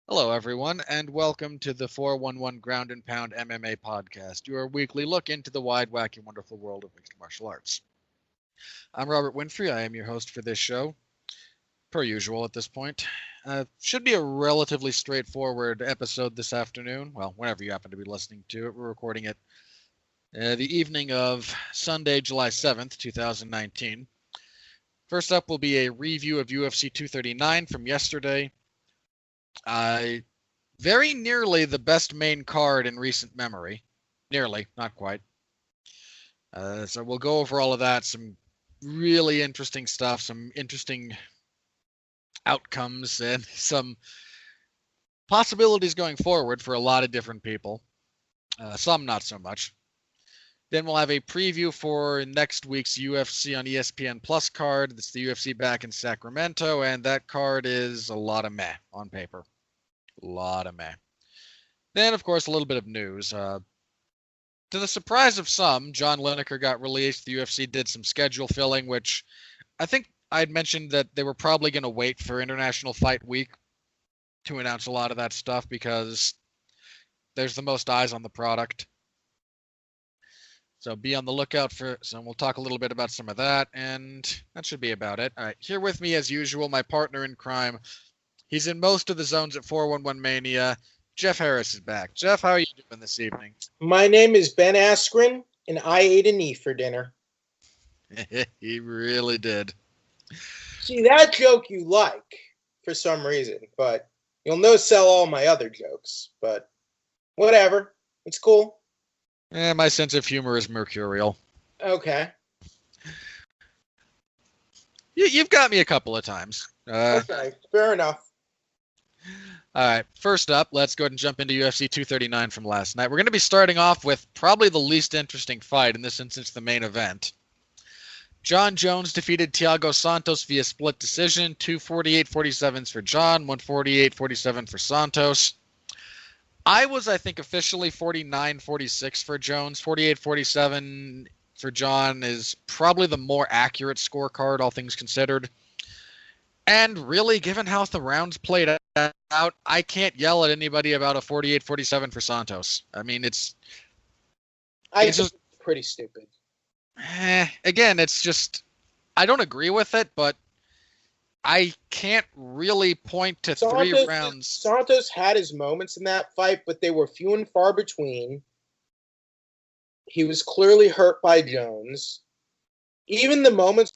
Hello, everyone, and welcome to the 411 Ground and Pound MMA podcast, your weekly look into the wide, wacky, wonderful world of mixed martial arts. I'm Robert Winfrey. I am your host for this show, per usual at this point. Should be a relatively straightforward episode this afternoon. Well, whenever you happen to be listening to it, we're recording it the evening of Sunday, July 7th, 2019. First up will be a review of UFC 239 from yesterday. Very nearly the best main card in recent memory. Nearly, not quite. So we'll go over all of that. Some really interesting stuff, some interesting outcomes, and some possibilities going forward for a lot of different people. Some not so much. Then we'll have a preview for next week's UFC on ESPN Plus card. It's the UFC back in Sacramento, and that card is a lot of meh on paper. A lot of meh. Then, of course, a little bit of news. To the surprise of some, John Lineker got released. The UFC did some schedule filling, which I think I'd mentioned that they were probably going to wait for International Fight Week to announce a lot of that stuff because there's the most eyes on the product. So be on the lookout for some. We'll talk a little bit about some of that, and that should be about it. All right, here with me as usual, my partner in crime. He's in most of the zones at 411 Mania. Jeff Harris is back. Jeff, how are you doing this evening? My name is Ben Askren, and I ate a knee for dinner. He really did. See, that joke you like for some reason, but you'll no-sell all my other jokes. But whatever. It's cool. My sense of humor is mercurial. Okay. You've got me a couple of times. Okay, fair enough. All right, first up, let's go ahead and jump into UFC 239 from last night. We're going to be starting off with probably the least interesting fight, in this instance, the main event. John Jones defeated Thiago Santos via split decision, 248-47s for John, 148-47 for Santos. I think, officially 49-46 for Jones. 48-47 for John is probably the more accurate scorecard, all things considered. And really, given how the rounds played out, I can't yell at anybody about a 48-47 for Santos. I mean, it's just pretty stupid. Again, it's just, I don't agree with it, but I can't really point to three rounds. Santos had his moments in that fight, but they were few and far between. He was clearly hurt by Jones. Even the moments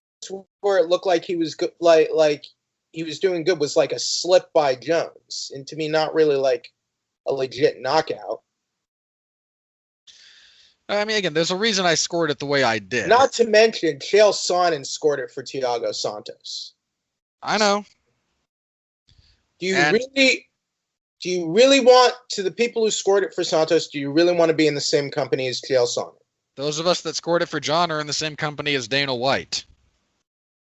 where it looked like he was good, like he was doing good, was like a slip by Jones, and to me, not really like a legit knockout. I mean, again, there's a reason I scored it the way I did. Not to mention, Chael Sonnen scored it for Thiago Santos. I know. Do you really want, to the people who scored it for Santos, do you really want to be in the same company as Chael Sonnen? Those of us that scored it for John are in the same company as Dana White.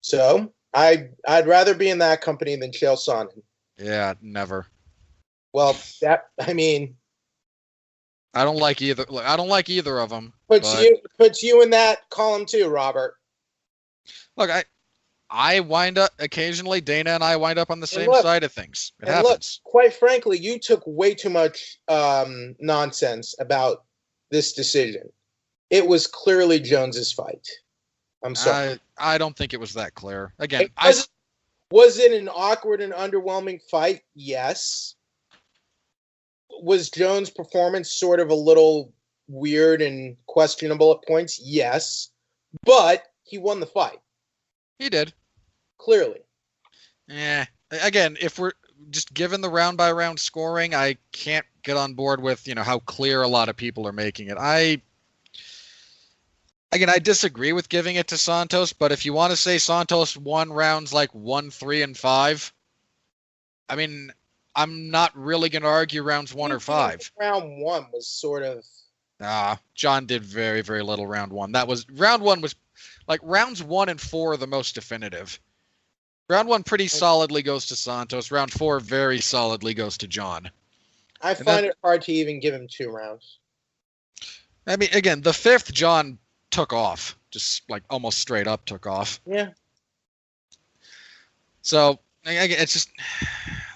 So, I'd rather be in that company than Chael Sonnen. Yeah, never. Well, I don't like either. Look, I don't like either of them. Puts you in that column too, Robert. Look, I wind up occasionally. Dana and I wind up on the same side of things. It happens. Look, quite frankly, you took way too much nonsense about this decision. It was clearly Jones's fight. I'm sorry. I don't think it was that clear. Again, was it an awkward and underwhelming fight? Yes. Was Jones' performance sort of a little weird and questionable at points? Yes. But he won the fight. He did. Clearly. Again, if we're just given the round-by-round scoring, I can't get on board with, how clear a lot of people are making it. I disagree with giving it to Santos, but if you want to say Santos won rounds like 1, 3, and 5, I mean, I'm not really going to argue rounds 1 or 5. Round 1 was sort of... John did very, very little round 1. Round 1 was, like, rounds 1 and 4 are the most definitive. Round 1 pretty solidly goes to Santos. Round 4 very solidly goes to John. I find it hard to even give him 2 rounds. I mean, again, the 5th, John took off. Just, like, almost straight up took off. Yeah. So, it's just...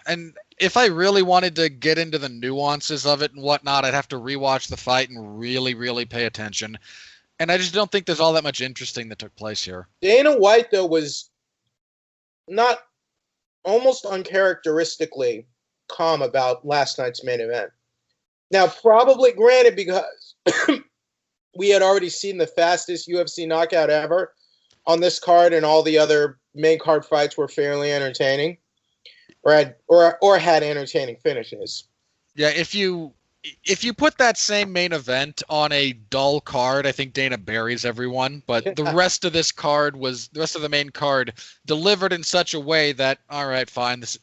And if I really wanted to get into the nuances of it and whatnot, I'd have to rewatch the fight and really, really pay attention. And I just don't think there's all that much interesting that took place here. Dana White, though, was not almost uncharacteristically calm about last night's main event. Now, probably granted because we had already seen the fastest UFC knockout ever on this card, and all the other main card fights were fairly entertaining, or had entertaining finishes. Yeah, if you put that same main event on a dull card, I think Dana buries everyone. But the rest of this card was the rest of the main card delivered in such a way that, all right, fine. This,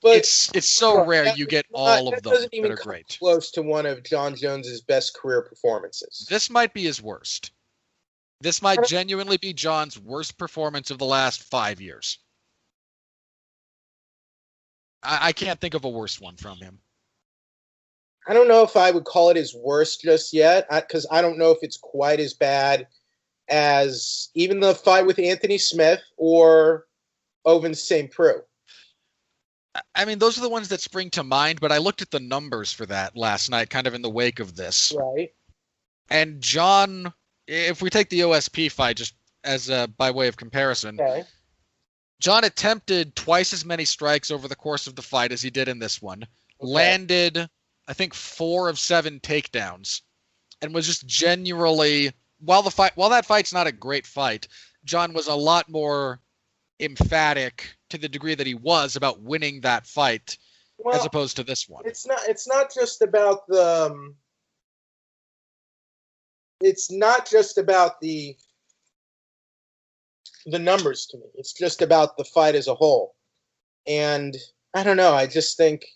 but it's so rare you get all of them that are great. Close to one of Jon Jones's best career performances. This might be his worst. This might genuinely be Jon's worst performance of the last 5 years. I can't think of a worse one from him. I don't know if I would call it his worst just yet, because I don't know if it's quite as bad as even the fight with Anthony Smith or Ovince St. Preux. I mean, those are the ones that spring to mind, but I looked at the numbers for that last night, kind of in the wake of this. Right. And Jon, if we take the OSP fight just as by way of comparison, okay. Jon attempted twice as many strikes over the course of the fight as he did in this one. Okay. Landed, I think, 4 of 7 takedowns, and was just genuinely, while that fight's not a great fight, Jon was a lot more emphatic to the degree that he was about winning that fight, as opposed to this one. It's not just about the numbers to me. It's just about the fight as a whole. And I don't know, I just think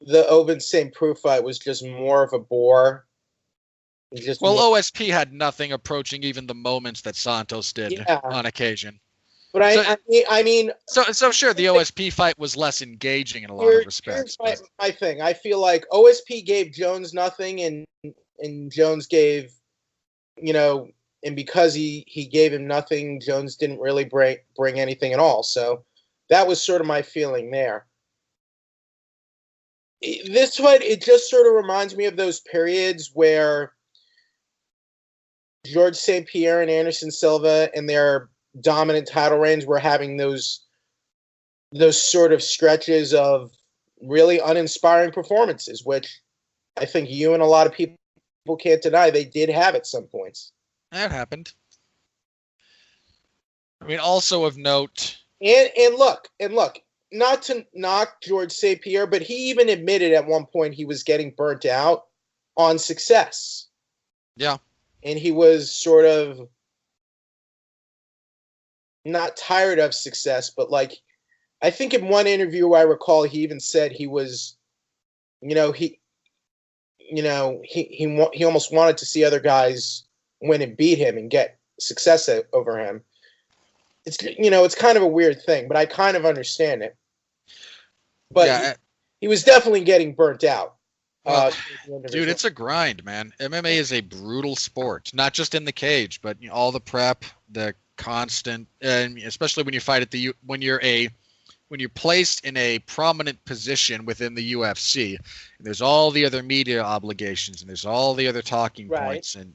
the Ovince St. Preux fight was just more of a bore. OSP had nothing approaching even the moments that Santos did on occasion. But I mean, sure, the OSP fight was less engaging in a lot of respects. Here's my thing. I feel like OSP gave Jones nothing, and Jones gave, and because he gave him nothing, Jones didn't really bring anything at all. So that was sort of my feeling there. This fight, it just sort of reminds me of those periods where George St. Pierre and Anderson Silva and their dominant title reigns were having those sort of stretches of really uninspiring performances, which I think you and a lot of people can't deny they did have at some points. That happened. I mean, also of note. And look, not to knock George St. Pierre, but he even admitted at one point he was getting burnt out on success. Yeah. And he was sort of not tired of success, but I think in one interview I recall he even said he was, he almost wanted to see other guys win and beat him and get success over him. It's kind of a weird thing, but I kind of understand it. But yeah, he was definitely getting burnt out. Dude, it's a grind, man. MMA is a brutal sport, not just in the cage, but all the prep, the constant, and especially when you fight when you're placed in a prominent position within the UFC, and there's all the other media obligations, and there's all the other talking points, and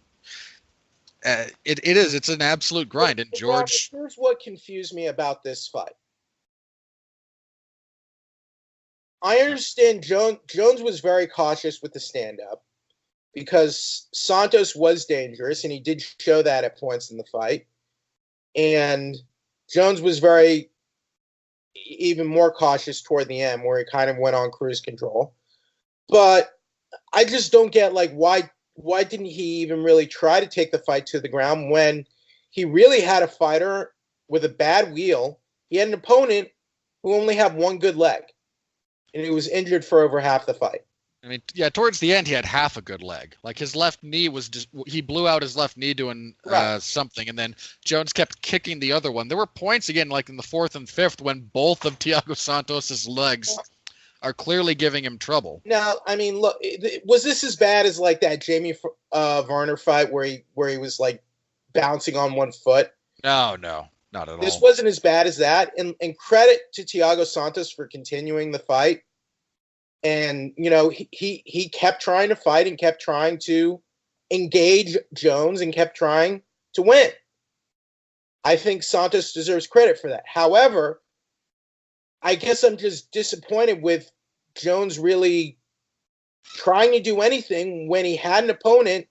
it's an absolute grind. And George, here's what confused me about this fight. I understand Jones was very cautious with the stand-up because Santos was dangerous, and he did show that at points in the fight. And Jones was even more cautious toward the end, where he kind of went on cruise control. But I just don't get, why didn't he even really try to take the fight to the ground when he really had a fighter with a bad wheel? He had an opponent who only had one good leg, and he was injured for over half the fight. I mean, yeah, towards the end, he had half a good leg. His left knee he blew out his left knee doing something, and then Jones kept kicking the other one. There were points, again, in the 4th and 5th, when both of Thiago Santos's legs are clearly giving him trouble. Now, I mean, look, was this as bad as, that Jamie Varner fight where he was, bouncing on one foot? No. Not at This all. wasn't as bad as that. And credit to Thiago Santos for continuing the fight. And, he kept trying to fight and kept trying to engage Jones and kept trying to win. I think Santos deserves credit for that. However, I guess I'm just disappointed with Jones really trying to do anything when he had an opponent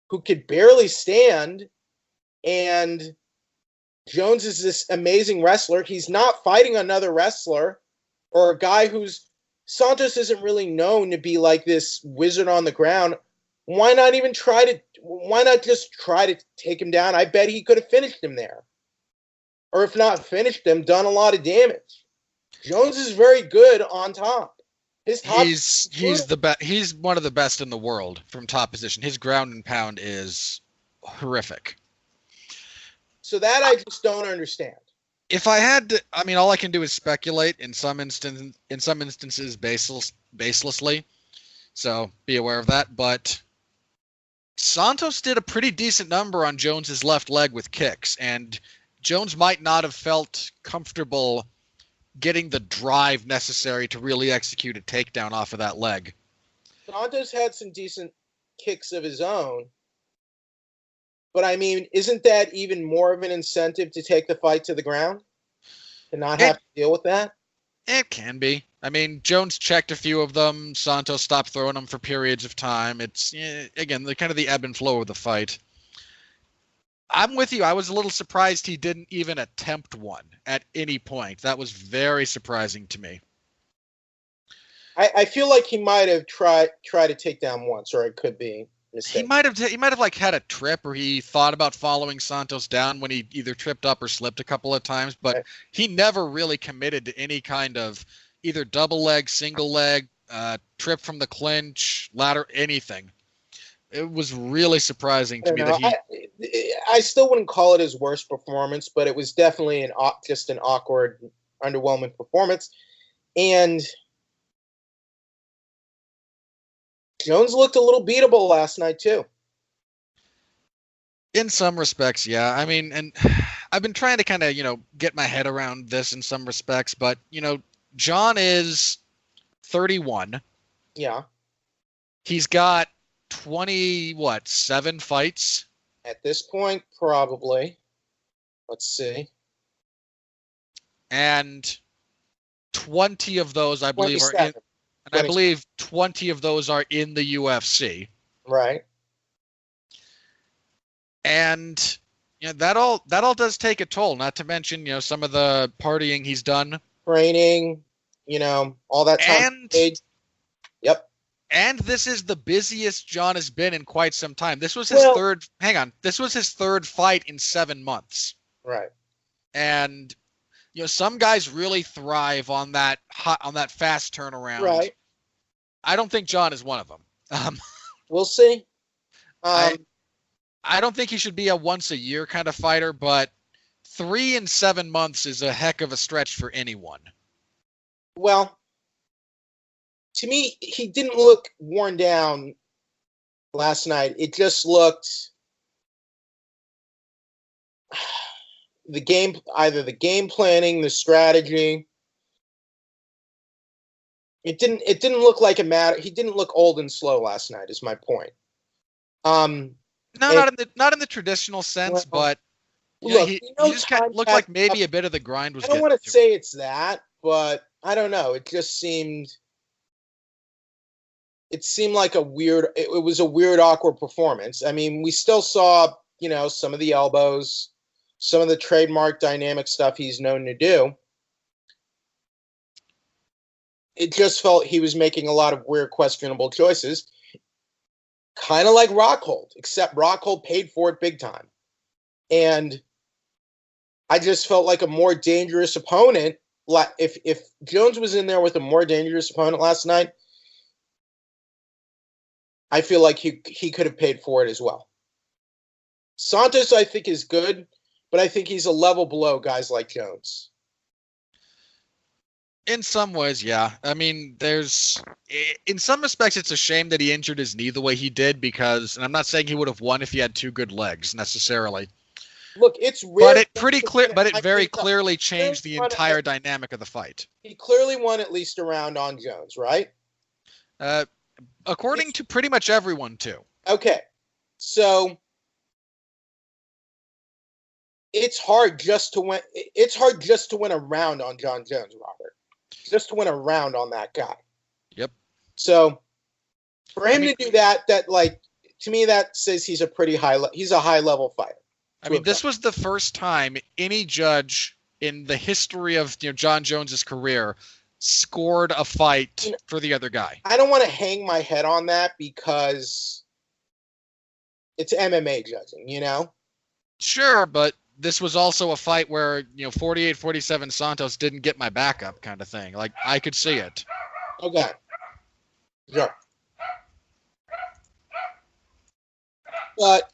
who could barely stand, and Jones is this amazing wrestler. He's not fighting another wrestler or a guy who's Santos isn't really known to be like this wizard on the ground. Why not just try to take him down? I bet he could have finished him there. Or if not finished him, done a lot of damage. Jones is very good on top. His top He's the best. He's one of the best in the world from top position. His ground and pound is horrific. So that I just don't understand. If I had to, I mean, all I can do is speculate in some instances, baselessly. So be aware of that. But Santos did a pretty decent number on Jones's left leg with kicks, and Jones might not have felt comfortable getting the drive necessary to really execute a takedown off of that leg. Santos had some decent kicks of his own. But, I mean, isn't that even more of an incentive to take the fight to the ground? To not have to deal with that? It can be. I mean, Jones checked a few of them. Santos stopped throwing them for periods of time. It's, again, the kind of the ebb and flow of the fight. I'm with you. I was a little surprised he didn't even attempt one at any point. That was very surprising to me. I feel like he might have tried to take down once, or it could be mistaken. He might have like had a trip, or he thought about following Santos down when he either tripped up or slipped a couple of times, but right. He never really committed to any kind of either double leg, single leg, trip from the clinch, ladder, anything. It was really surprising to me that I still wouldn't call it his worst performance, but it was definitely just an awkward, underwhelming performance. And Jones looked a little beatable last night, too. In some respects, yeah. I mean, and I've been trying to kind of, get my head around this in some respects, but, John is 31. Yeah. He's got 7 fights? At this point, probably. Let's see. And 20 of those, I believe, are in... And I believe 20 of those are in the UFC. Right. And that all does take a toll, not to mention, some of the partying he's done. Training, all that time. Yep. And this is the busiest John has been in quite some time. This was his This was his third fight in 7 months. Right. And some guys really thrive on that fast turnaround. Right. I don't think John is one of them. We'll see. I don't think he should be a once a year kind of fighter, but 3 in 7 months is a heck of a stretch for anyone. Well, to me, he didn't look worn down last night. It just looked either the game planning, the strategy. It didn't look like a matter. He didn't look old and slow last night, is my point. No, not in the traditional sense, but he just kind of looked like maybe a bit of the grind was. I don't want to say it's that, but I don't know. It just seemed. It seemed like it was a weird, awkward performance. I mean, we still saw, some of the elbows, some of the trademark dynamic stuff he's known to do. It just felt he was making a lot of weird, questionable choices. Kind of like Rockhold, except Rockhold paid for it big time. And I just felt like a more dangerous opponent. If Jones was in there with a more dangerous opponent last night, I feel like he could have paid for it as well. Santos, I think, is good, but I think he's a level below guys like Jones. In some ways, yeah. I mean, in some respects, it's a shame that he injured his knee the way he did because, and I'm not saying he would have won if he had 2 good legs necessarily, Look, it's But rare. it very clearly changed the entire dynamic of the fight. He clearly won at least a round on Jones, right? According to pretty much everyone, too. Okay, so it's hard just to win. It's hard just to win a round on John Jones, Robert. Just to win a round on that guy. Yep. So for him to do that, to me, that says he's a pretty he's a high level fighter. I mean, this was the first time any judge in the history of John Jones's career scored a fight for the other guy. I don't want to hang my head on that because it's MMA judging, Sure, but this was also a fight where 48-47 Santos didn't get my backup kind of thing. Like, I could see it. Okay. Sure. But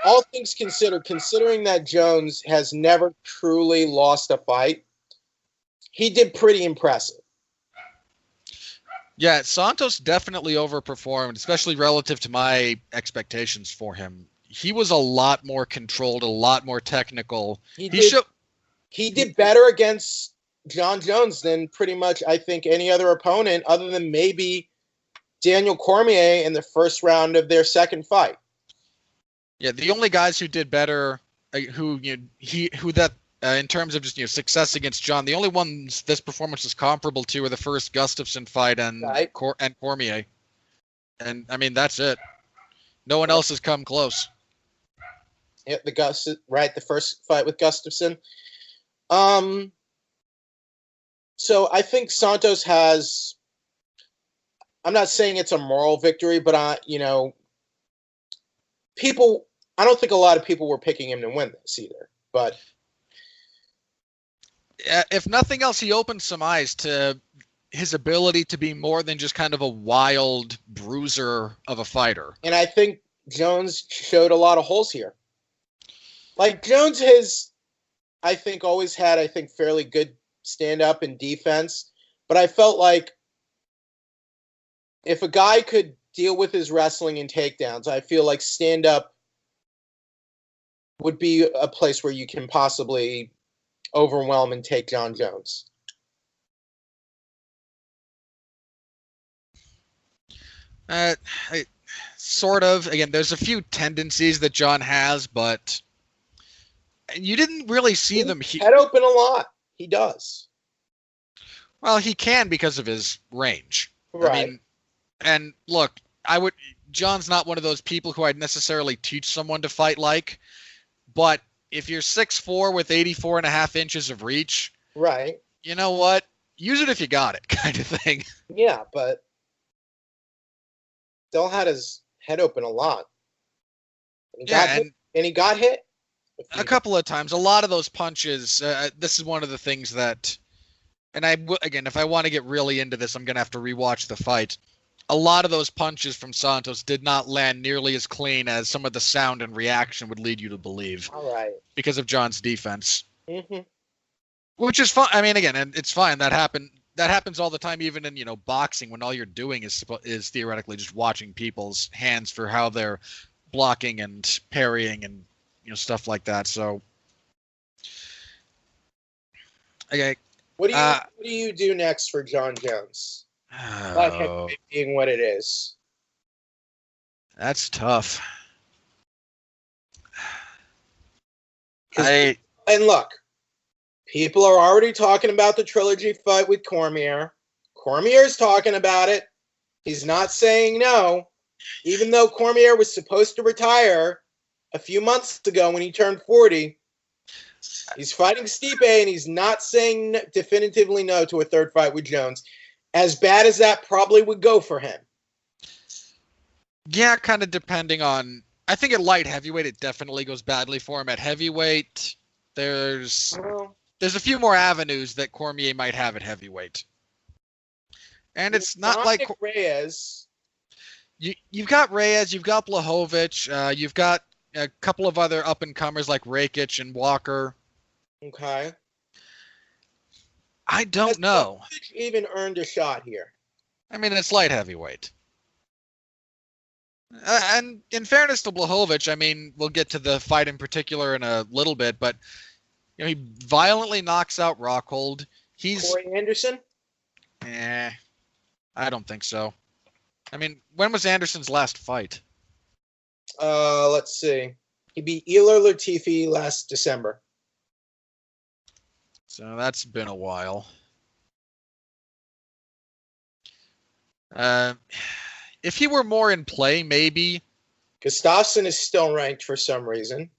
all things considered, considering that Jones has never truly lost a fight, he did pretty impressive. Yeah, Santos definitely overperformed, especially relative to my expectations for him. He was a lot more controlled, a lot more technical. He did better against John Jones than pretty much, I think, any other opponent other than maybe Daniel Cormier in the first round of their second fight. Yeah, the only guys who did better, in terms of just success against John, the only ones this performance is comparable to are the first Gustafsson fight and Cormier, and I mean that's it. No one else has come close. Yeah, the first fight with Gustafsson. So I think Santos has. I'm not saying it's a moral victory, but people. I don't think a lot of people were picking him to win this either. But if nothing else, he opened some eyes to his ability to be more than just kind of a wild bruiser of a fighter. And I think Jones showed a lot of holes here. Like Jones has, I think, always had, fairly good stand-up and defense. But I felt like if a guy could deal with his wrestling and takedowns, I feel like stand-up would be a place where you can possibly overwhelm and take John Jones. Sort of. Again, there's a few tendencies that John has, but you didn't really see them. Head open a lot. He does. Well, he can because of his range. Right. I mean, and look, John's not one of those people who I'd necessarily teach someone to fight like, but if you're 6'4" with 84.5 inches of reach, right? You know what? Use it if you got it, kind of thing. Yeah, but Still had his head open a lot. And he got hit a couple of times. A lot of those punches. This is one of the things that, and again, if I want to get really into this, I'm gonna have to rewatch the fight. A lot of those punches from Santos did not land nearly as clean as some of the sound and reaction would lead you to believe. All right. Because of John's defense. Mm-hmm. Which is fine. I mean, again, and it's fine. That happens all the time, even in boxing, when all you're doing is theoretically just watching people's hands for how they're blocking and parrying and stuff like that. So, okay. What do you do next for John Jones? Heavyweight being what it is. That's tough. And look, people are already talking about the trilogy fight with Cormier. Cormier's talking about it. He's not saying no. Even though Cormier was supposed to retire a few months ago when he turned 40, he's fighting Stipe, and he's not saying definitively no to a third fight with Jones. As bad as that probably would go for him. Yeah, kind of depending on... I think at light heavyweight, it definitely goes badly for him. At heavyweight, there's a few more avenues that Cormier might have at heavyweight. And it's not like... Reyes. You've got Reyes, you've got Blachowicz, you've got a couple of other up-and-comers like Rakic and Walker. Okay. I don't know. Blachowicz even earned a shot here? I mean, it's light heavyweight. And in fairness to Blachowicz, I mean, we'll get to the fight in particular in a little bit, but he violently knocks out Rockhold. He's Corey Anderson? I don't think so. I mean, when was Anderson's last fight? Let's see. He beat Ilir Latifi last December. So that's been a while. If he were more in play, maybe. Gustafsson is still ranked for some reason.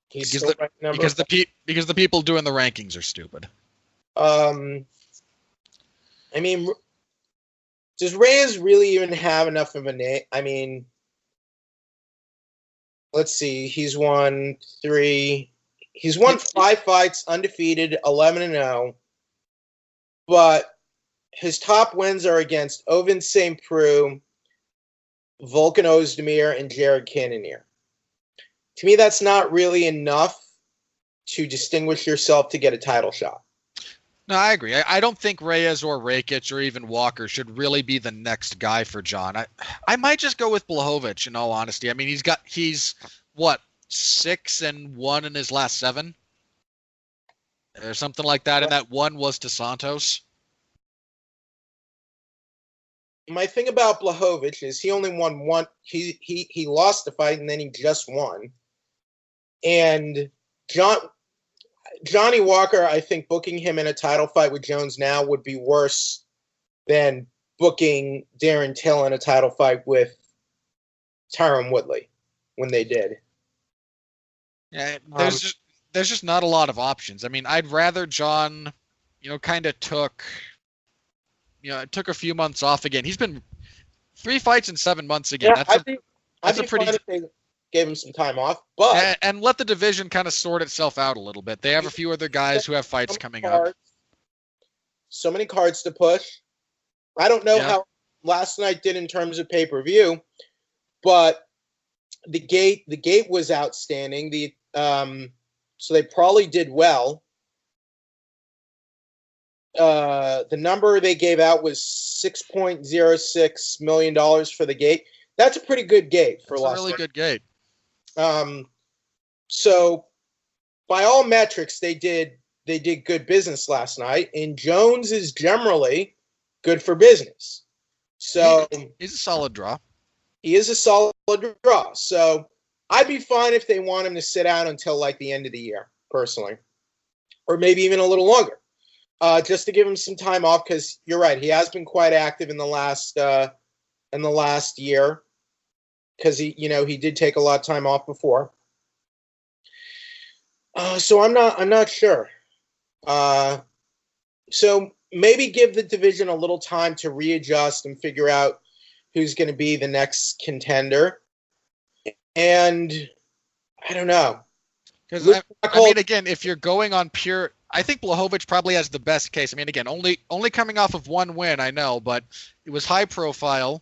He's still ranked number because the people doing the rankings are stupid. I mean, does Reyes really even have enough of a name? I mean, let's see. He's won 5 fights, undefeated, 11-0. But his top wins are against Ovin St. Preux, Volkan Ozdemir, and Jared Cannonier. To me, that's not really enough to distinguish yourself to get a title shot. No, I agree. I don't think Reyes or Rakic or even Walker should really be the next guy for John. I might just go with Blachowicz, in all honesty. I mean, he's what, 6-1 in his last 7? Or something like that, and that one was to Santos. My thing about Blachowicz is he only won one. He lost the fight and then he just won. And Johnny Walker, I think booking him in a title fight with Jones now would be worse than booking Darren Till in a title fight with Tyron Woodley when they did. Yeah, there's just not a lot of options. I mean, I'd rather John, kind of took a few months off again. He's been 3 fights in 7 months again. Yeah, that's a pretty. Fine if they gave him some time off, but and let the division kind of sort itself out a little bit. They have a few other guys who have fights coming up. So many cards to push. I don't know how last night did in terms of pay-per-view, but the gate was outstanding. So they probably did well. The number they gave out was $6.06 million for the gate. That's a pretty good gate for last night. Really good gate. So by all metrics, they did good business last night, and Jones is generally good for business. So he's a solid draw. He is a solid draw. So I'd be fine if they want him to sit out until like the end of the year, personally, or maybe even a little longer, just to give him some time off. Because you're right, he has been quite active in the last year. Because he did take a lot of time off before. So I'm not sure. So maybe give the division a little time to readjust and figure out who's going to be the next contender. And I don't know. Because I mean, again, if you're going on pure, I think Blachowicz probably has the best case. I mean, again, only coming off of one win, I know, but it was high profile.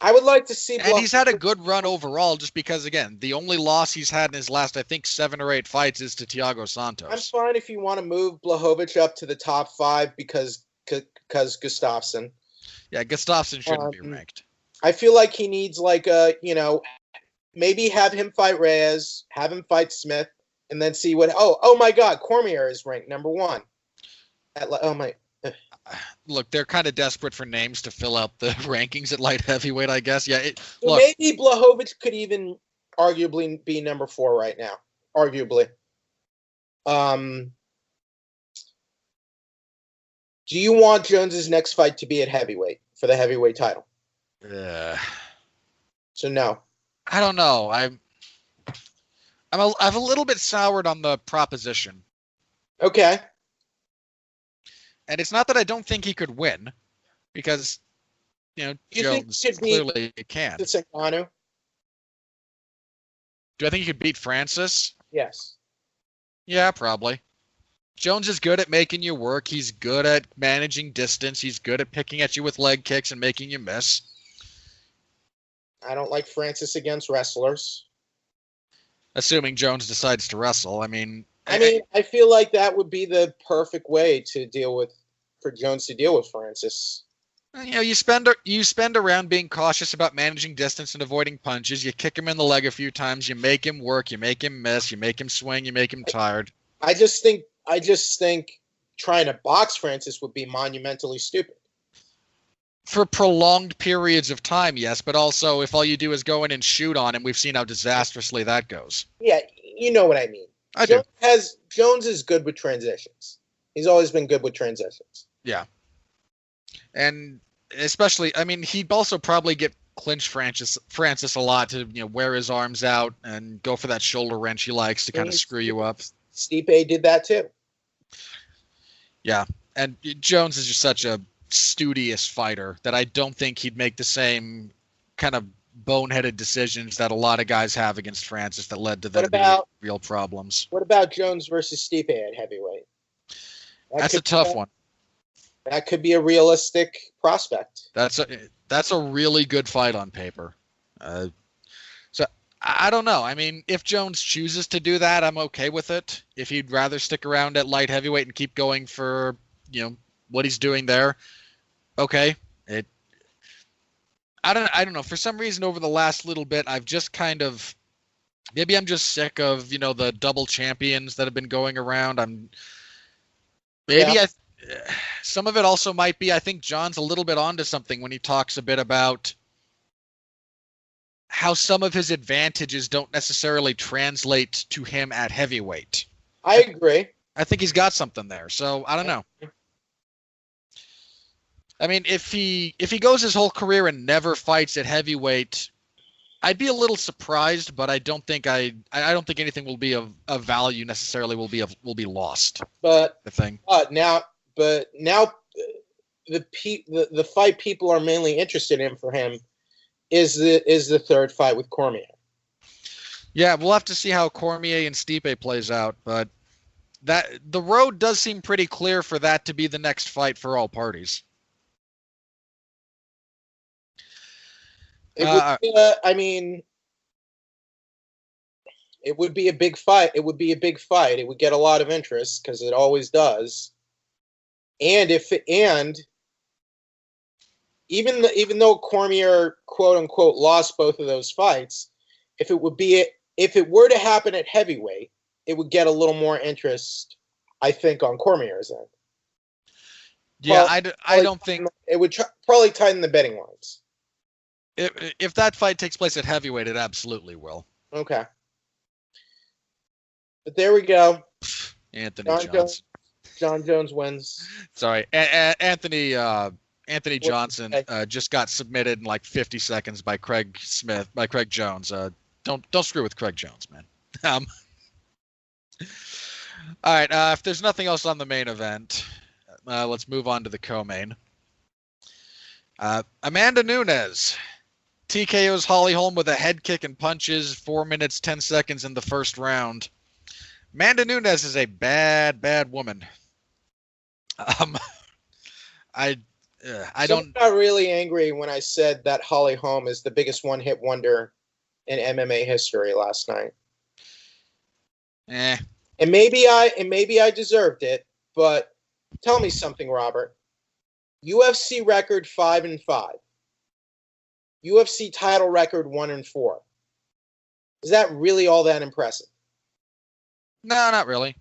I would like to see. And he's had a good run overall, just because, again, the only loss he's had in his last, I think, 7 or 8 fights is to Thiago Santos. I'm fine if you want to move Blachowicz up to the top 5 because Gustafsson. Yeah, Gustafsson shouldn't be ranked. I feel like he needs maybe have him fight Reyes, have him fight Smith, and then see what. Oh my God, Cormier is ranked number 1. Look, they're kind of desperate for names to fill out the rankings at light heavyweight, I guess. Yeah. Maybe Blachowicz could even arguably be number 4 right now. Arguably. Do you want Jones's next fight to be at heavyweight for the heavyweight title? So no. I don't know. I'm a little bit soured on the proposition. Okay. And it's not that I don't think he could win, because Jones clearly can. Do I think he could beat Francis? Yes. Yeah, probably. Jones is good at making you work. He's good at managing distance. He's good at picking at you with leg kicks and making you miss. I don't like Francis against wrestlers. Assuming Jones decides to wrestle. I feel like that would be the perfect way for Jones to deal with Francis. You spend a round being cautious about managing distance and avoiding punches. You kick him in the leg a few times. You make him work. You make him miss. You make him swing. You make him tired. I just think trying to box Francis would be monumentally stupid. For prolonged periods of time, yes, but also if all you do is go in and shoot on him, we've seen how disastrously that goes. Yeah, you know what I mean. I do. Jones is good with transitions. He's always been good with transitions. Yeah. And especially, I mean, he'd also probably get clinch Francis a lot to, wear his arms out and go for that shoulder wrench he likes to kind of screw you up. Stipe did that too. Yeah. And Jones is just such a studious fighter that I don't think he'd make the same kind of boneheaded decisions that a lot of guys have against Francis that led to them being real problems. What about Jones versus Stipe at heavyweight? That's a tough one. That could be a realistic prospect. That's a really good fight on paper. So I don't know. I mean, if Jones chooses to do that, I'm okay with it. If he'd rather stick around at light heavyweight and keep going for, what he's doing there, okay. I don't know. For some reason, over the last little bit, I've just maybe I'm just sick of, the double champions that have been going around. Some of it also might be, I think John's a little bit onto something when he talks a bit about how some of his advantages don't necessarily translate to him at heavyweight. I agree. I think he's got something there. So I don't know. I mean, if he goes his whole career and never fights at heavyweight, I'd be a little surprised, but I don't think anything will be of value necessarily will be lost. But the thing. Now the fight people are mainly interested in for him is the third fight with Cormier. Yeah, we'll have to see how Cormier and Stipe plays out, but the road does seem pretty clear for that to be the next fight for all parties. It would be a big fight. It would be a big fight. It would get a lot of interest because it always does. And even though Cormier quote unquote lost both of those fights, if it were to happen at heavyweight, it would get a little more interest, I think, on Cormier's end. Yeah, I don't think it would probably tighten the betting lines. If that fight takes place at heavyweight, it absolutely will. Okay. But there we go. John Jones wins. Sorry, Anthony Johnson just got submitted in like 50 seconds by Craig Jones. Don't screw with Craig Jones, man. All right. If there's nothing else on the main event, let's move on to the co-main. Amanda Nunes TKO's Holly Holm with a head kick and punches, 4 minutes, 10 seconds in the first round. Amanda Nunes is a bad, bad woman. I don't. got really angry when I said that Holly Holm is the biggest one-hit wonder in MMA history last night. And maybe I deserved it, but tell me something, Robert. UFC record 5-5. UFC title record 1-4. Is that really all that impressive? No, not really.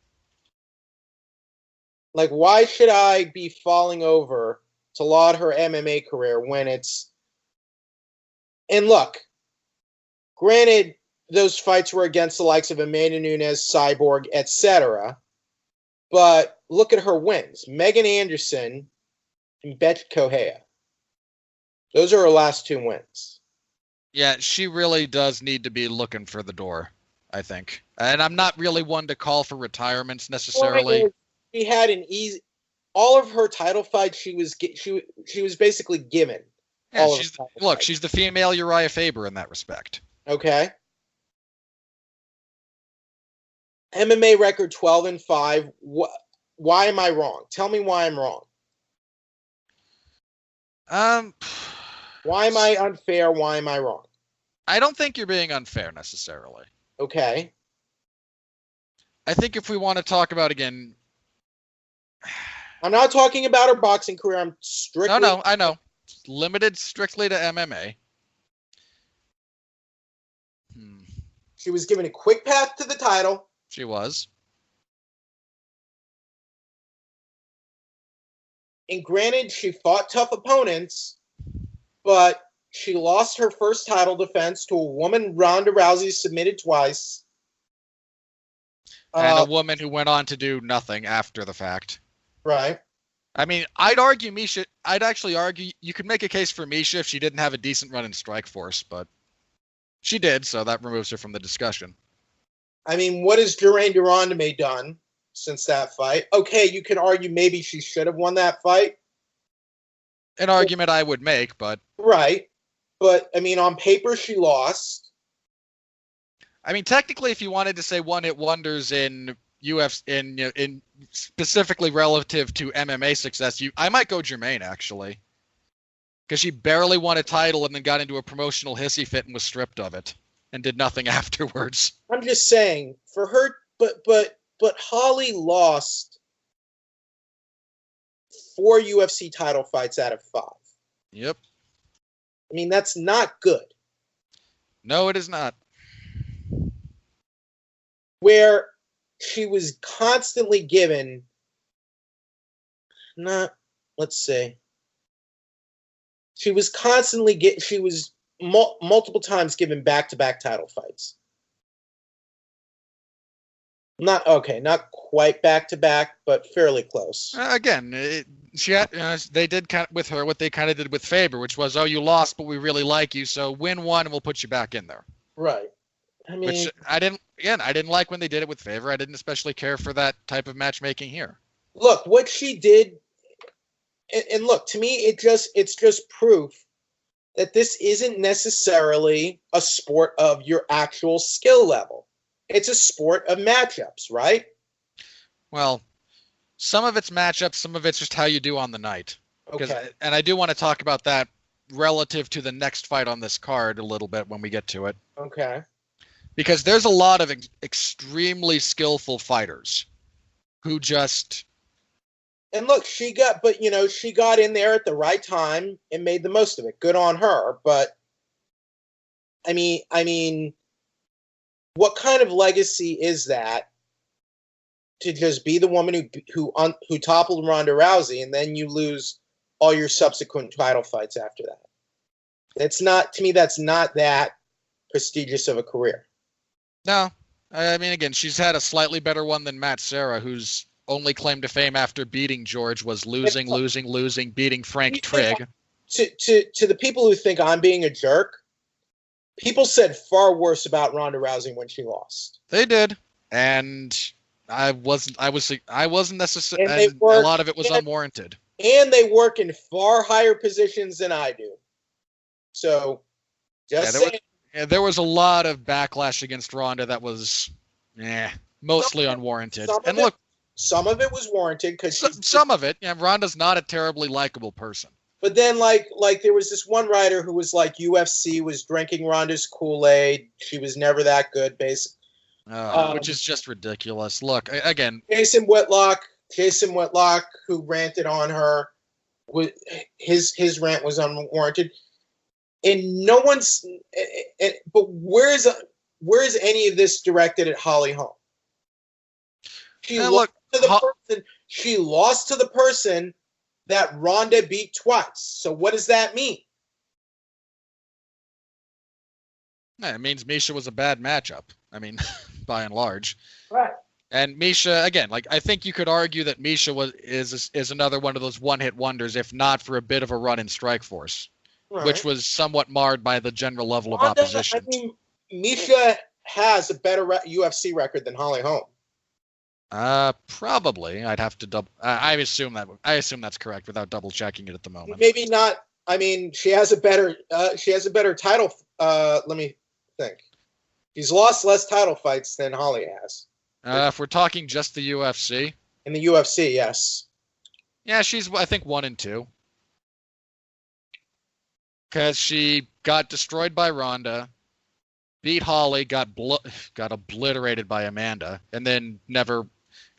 Like, why should I be falling over to laud her MMA career when it's... And look, granted, those fights were against the likes of Amanda Nunes, Cyborg, etc. But look at her wins. Megan Anderson and Bet Kohea. Those are her last two wins. Yeah, she really does need to be looking for the door, I think. And I'm not really one to call for retirements necessarily. She had an easy... All of her title fights, she was basically given. Yeah, she's the female Uriah Faber in that respect. Okay. MMA record 12-5. Why am I wrong? Tell me why I'm wrong. Why am I unfair? Why am I wrong? I don't think you're being unfair necessarily. Okay. I think if we want to talk about I'm not talking about her boxing career. I'm strictly. No, I know. limited strictly to MMA. She was given a quick path to the title. She was. And granted, she fought tough opponents, but she lost her first title defense to a woman Ronda Rousey submitted twice. And a woman who went on to do nothing after the fact. Right. I mean, I'd actually argue you could make a case for Misha if she didn't have a decent run in Strikeforce, but she did, so that removes her from the discussion. I mean, what has Germaine de Randamie done since that fight? Okay, you can argue maybe she should have won that fight. An argument I would make, but... Right. But, I mean, on paper, she lost. I mean, technically, if you wanted to say one-hit wonders in UFC, in specifically relative to MMA success, I might go Germaine, actually. Because she barely won a title and then got into a promotional hissy fit and was stripped of it. And did nothing afterwards. I'm just saying, for her, but Holly lost 4 UFC title fights out of 5. Yep. I mean, that's not good. No, it is not. Where she was constantly given, she was constantly she was multiple times given back-to-back title fights. Not quite back-to-back, but fairly close. Again, they did kind of with her what they kind of did with Faber, which was, oh, you lost, but we really like you, so win one and we'll put you back in there. Right. I mean, which I didn't like when they did it with Faber. I didn't especially care for that type of matchmaking here. Look, what she did, and look, to me, it's just proof that this isn't necessarily a sport of your actual skill level. It's a sport of matchups, right? Well, some of it's matchups, some of it's just how you do on the night. Okay. And I do want to talk about that relative to the next fight on this card a little bit when we get to it. Okay. Because there's a lot of extremely skillful fighters who just... And look, she got in there at the right time and made the most of it. Good on her. But I mean, what kind of legacy is that to just be the woman who toppled Ronda Rousey and then you lose all your subsequent title fights after that? That's not that prestigious of a career. No, I mean, again, she's had a slightly better one than Matt Serra, whose only claim to fame after beating George was losing, beating Frank Trigg. To the people who think I'm being a jerk, people said far worse about Ronda Rousey when she lost. They did, and I wasn't necessarily. A lot of it was unwarranted. And they work in far higher positions than I do. So, saying. There was a lot of backlash against Ronda that was, mostly unwarranted. And look, some of it was warranted because some of it. Yeah, Ronda's not a terribly likable person. But then, like there was this one writer who was like, UFC was drinking Ronda's Kool-Aid. She was never that good, basically. Which is just ridiculous. Look, again, Jason Whitlock, who ranted on her, his rant was unwarranted. And no one's. But where is any of this directed at Holly Holm? She lost to the person that Ronda beat twice. So what does that mean? It means Misha was a bad matchup. I mean, by and large. Right. And Misha, again, like I think you could argue that Misha is another one of those one-hit wonders, if not for a bit of a run in Strikeforce. Right. Which was somewhat marred by the general level of opposition. I mean, Misha has a better UFC record than Holly Holm. Probably. I'd have to double. I assume that's correct without double checking it at the moment. Maybe not. I mean, she has a better title. Let me think. She's lost less title fights than Holly has. If we're talking just the UFC. In the UFC, yes. Yeah, she's I think 1-2. Because she got destroyed by Ronda, beat Holly, got obliterated by Amanda, and then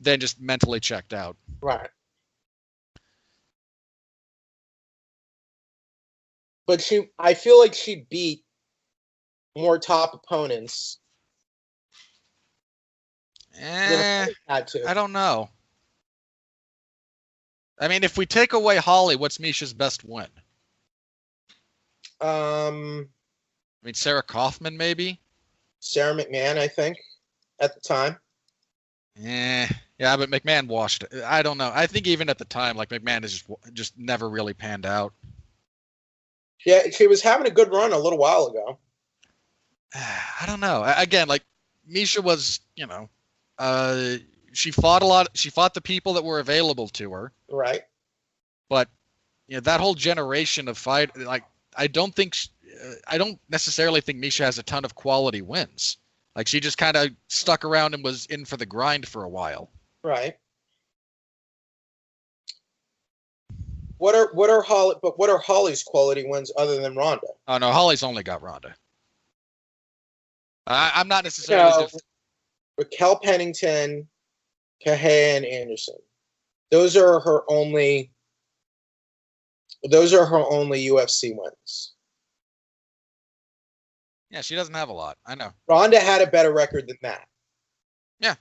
just mentally checked out. Right. but I feel like she beat more top opponents than Holly had to. I don't know. I mean, if we take away Holly, what's Misha's best win? I mean, Sarah Kaufman, maybe? Sarah McMahon, I think, at the time. Yeah, but McMahon washed it. I don't know. I think even at the time, like, McMahon is just never really panned out. Yeah, she was having a good run a little while ago. I don't know. Again, like, Misha was, she fought a lot. She fought the people that were available to her. Right. But, that whole generation of fight, like, I don't necessarily think Misha has a ton of quality wins. Like, she just kind of stuck around and was in for the grind for a while. Right. What are Holly's quality wins other than Ronda? Oh no, Holly's only got Ronda. I'm not necessarily. Raquel Pennington, Kahea, and Anderson. Those are her only UFC wins. Yeah, she doesn't have a lot. I know. Ronda had a better record than that. Yeah.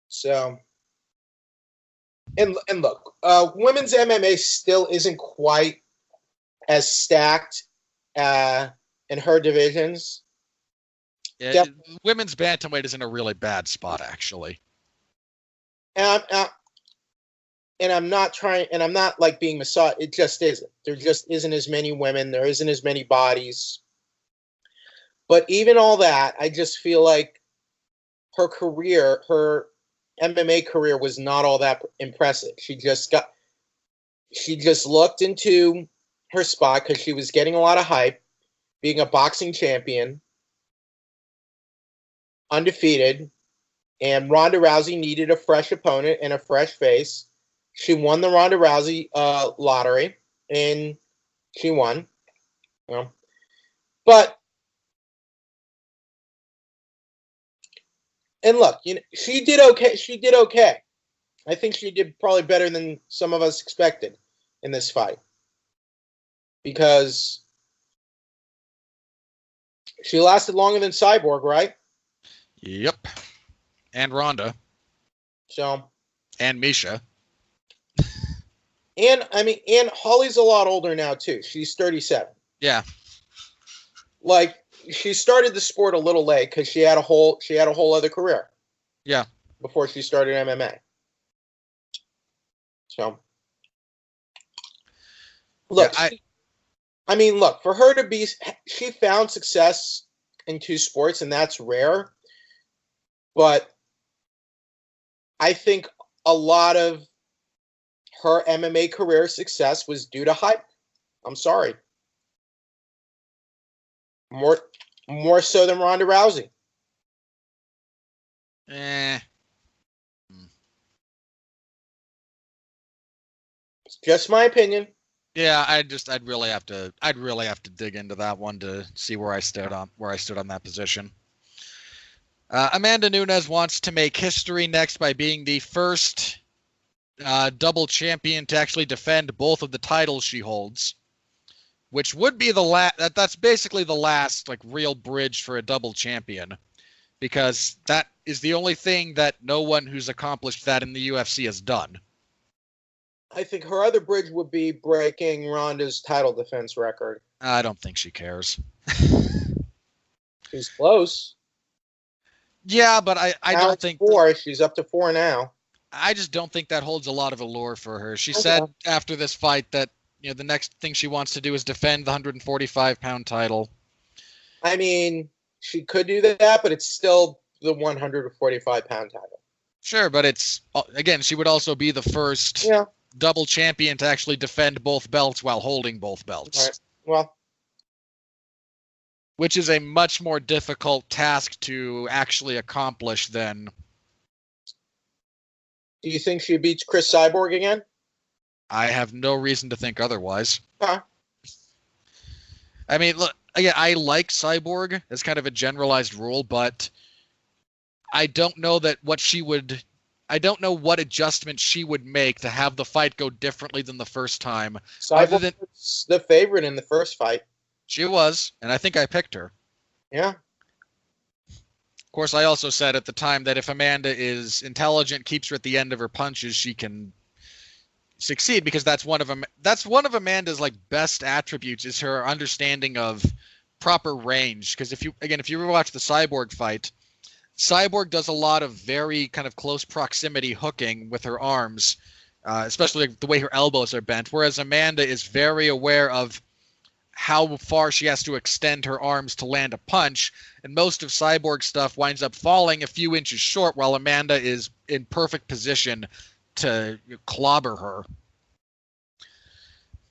So, and look, women's MMA still isn't quite as stacked in her divisions. Yeah, women's bantamweight is in a really bad spot, actually. And I'm not like being misogynist. It just isn't. There just isn't as many women. There isn't as many bodies. But even all that, I just feel like her MMA career was not all that impressive. She just looked into her spot because she was getting a lot of hype, being a boxing champion, undefeated, and Ronda Rousey needed a fresh opponent and a fresh face. She won the Ronda Rousey lottery, and she won. But and look, she did okay. She did okay. I think she did probably better than some of us expected in this fight because she lasted longer than Cyborg, right? Yep. And Ronda. So. And Misha. And Holly's a lot older now too. She's 37. Yeah. Like, she started the sport a little late because she had a whole other career. Yeah. Before she started MMA. So. Look, yeah, look, for her to she found success in two sports, and that's rare. But I think a lot of her MMA career success was due to hype. I'm sorry. More so than Ronda Rousey. It's just my opinion. Yeah, I'd really have to dig into that one to see where I stood on that position. Amanda Nunes wants to make history next by being the first double champion to actually defend both of the titles she holds, which would be the last. That's basically the last like real bridge for a double champion, because that is the only thing that no one who's accomplished that in the UFC has done. I think her other bridge would be breaking Ronda's title defense record. I don't think she cares. She's close. Yeah, but I don't think 4. She's up to 4 now. I just don't think that holds a lot of allure for her. She said after this fight that the next thing she wants to do is defend the 145-pound title. I mean, she could do that, but it's still the 145-pound title. Sure, but it's again, she would also be the first double champion to actually defend both belts while holding both belts. Right. Well, which is a much more difficult task to actually accomplish than. Do you think she beats Chris Cyborg again? I have no reason to think otherwise. Huh. I mean, look, again, I like Cyborg as kind of a generalized rule, but I don't know that what she would I don't know what adjustment she would make to have the fight go differently than the first time. Cyborg was the favorite in the first fight. She was, and I think I picked her. Yeah. Of course, I also said at the time that if Amanda is intelligent, keeps her at the end of her punches, she can succeed, because that's one of Amanda's like best attributes, is her understanding of proper range. Because if you ever watch the Cyborg fight, Cyborg does a lot of very kind of close proximity hooking with her arms, especially like the way her elbows are bent, whereas Amanda is very aware of how far she has to extend her arms to land a punch, and most of Cyborg's stuff winds up falling a few inches short, while Amanda is in perfect position to clobber her.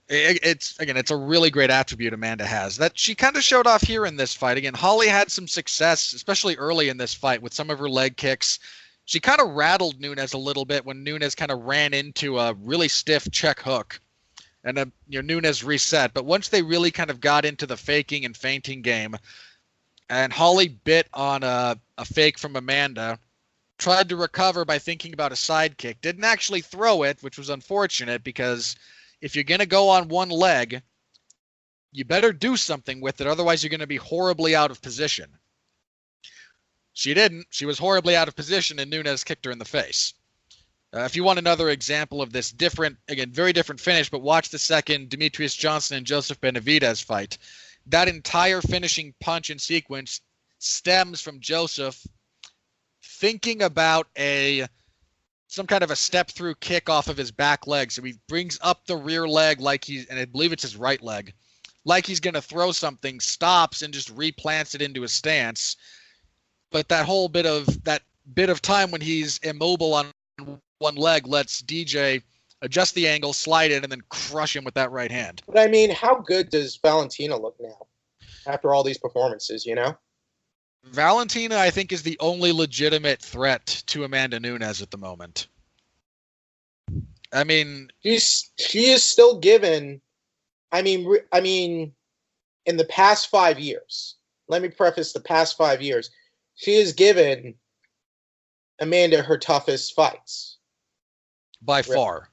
It's a really great attribute Amanda has that she kind of showed off here in this fight. Again, Holly had some success, especially early in this fight, with some of her leg kicks. She kind of rattled Nunes a little bit when Nunes kind of ran into a really stiff check hook, and Nunes reset. But once they really kind of got into the faking and feinting game, and Holly bit on a fake from Amanda, tried to recover by thinking about a side kick, didn't actually throw it, which was unfortunate, because if you're going to go on one leg, you better do something with it, otherwise you're going to be horribly out of position. She didn't. She was horribly out of position, and Nunes kicked her in the face. If you want another example of this very different finish, but watch the second Demetrius Johnson and Joseph Benavidez fight. That entire finishing punch and sequence stems from Joseph thinking about some kind of a step-through kick off of his back leg. So he brings up the rear leg and I believe it's his right leg, like he's going to throw something, stops and just replants it into a stance. But that bit of time when he's immobile on one leg lets DJ adjust the angle, slide it, and then crush him with that right hand. But I mean, how good does Valentina look now after all these performances, Valentina, I think, is the only legitimate threat to Amanda Nunes at the moment. I mean, she is still given. I mean, in the past 5 years, let me preface the past 5 years, she has given Amanda her toughest fights. By far.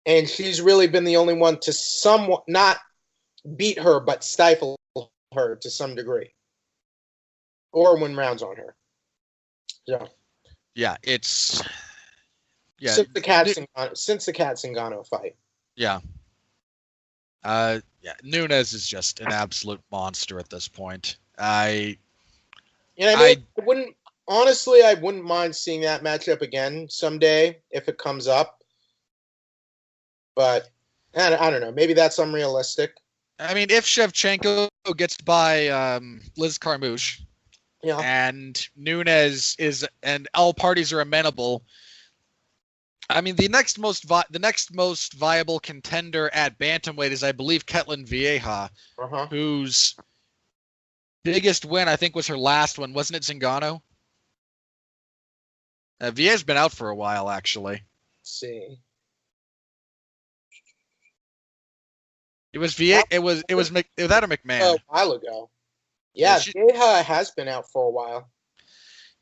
And she's really been the only one to somewhat not beat her, but stifle her to some degree, or win rounds on her. So, since the Kat Zingano fight. Yeah. Nunes is just an absolute monster at this point. I wouldn't mind seeing that matchup again someday if it comes up. But I don't know. Maybe that's unrealistic. I mean, if Shevchenko gets by Liz Carmouche, and Nunes and all parties are amenable, I mean, the next most viable contender at bantamweight is, I believe, Ketlin Vieja, whose biggest win, I think, was her last one. Wasn't it Zingano? Vieja's been out for a while, actually. Let's see. It was Vieja. It was without a McMahon. A while ago. Yeah, Vieja has been out for a while.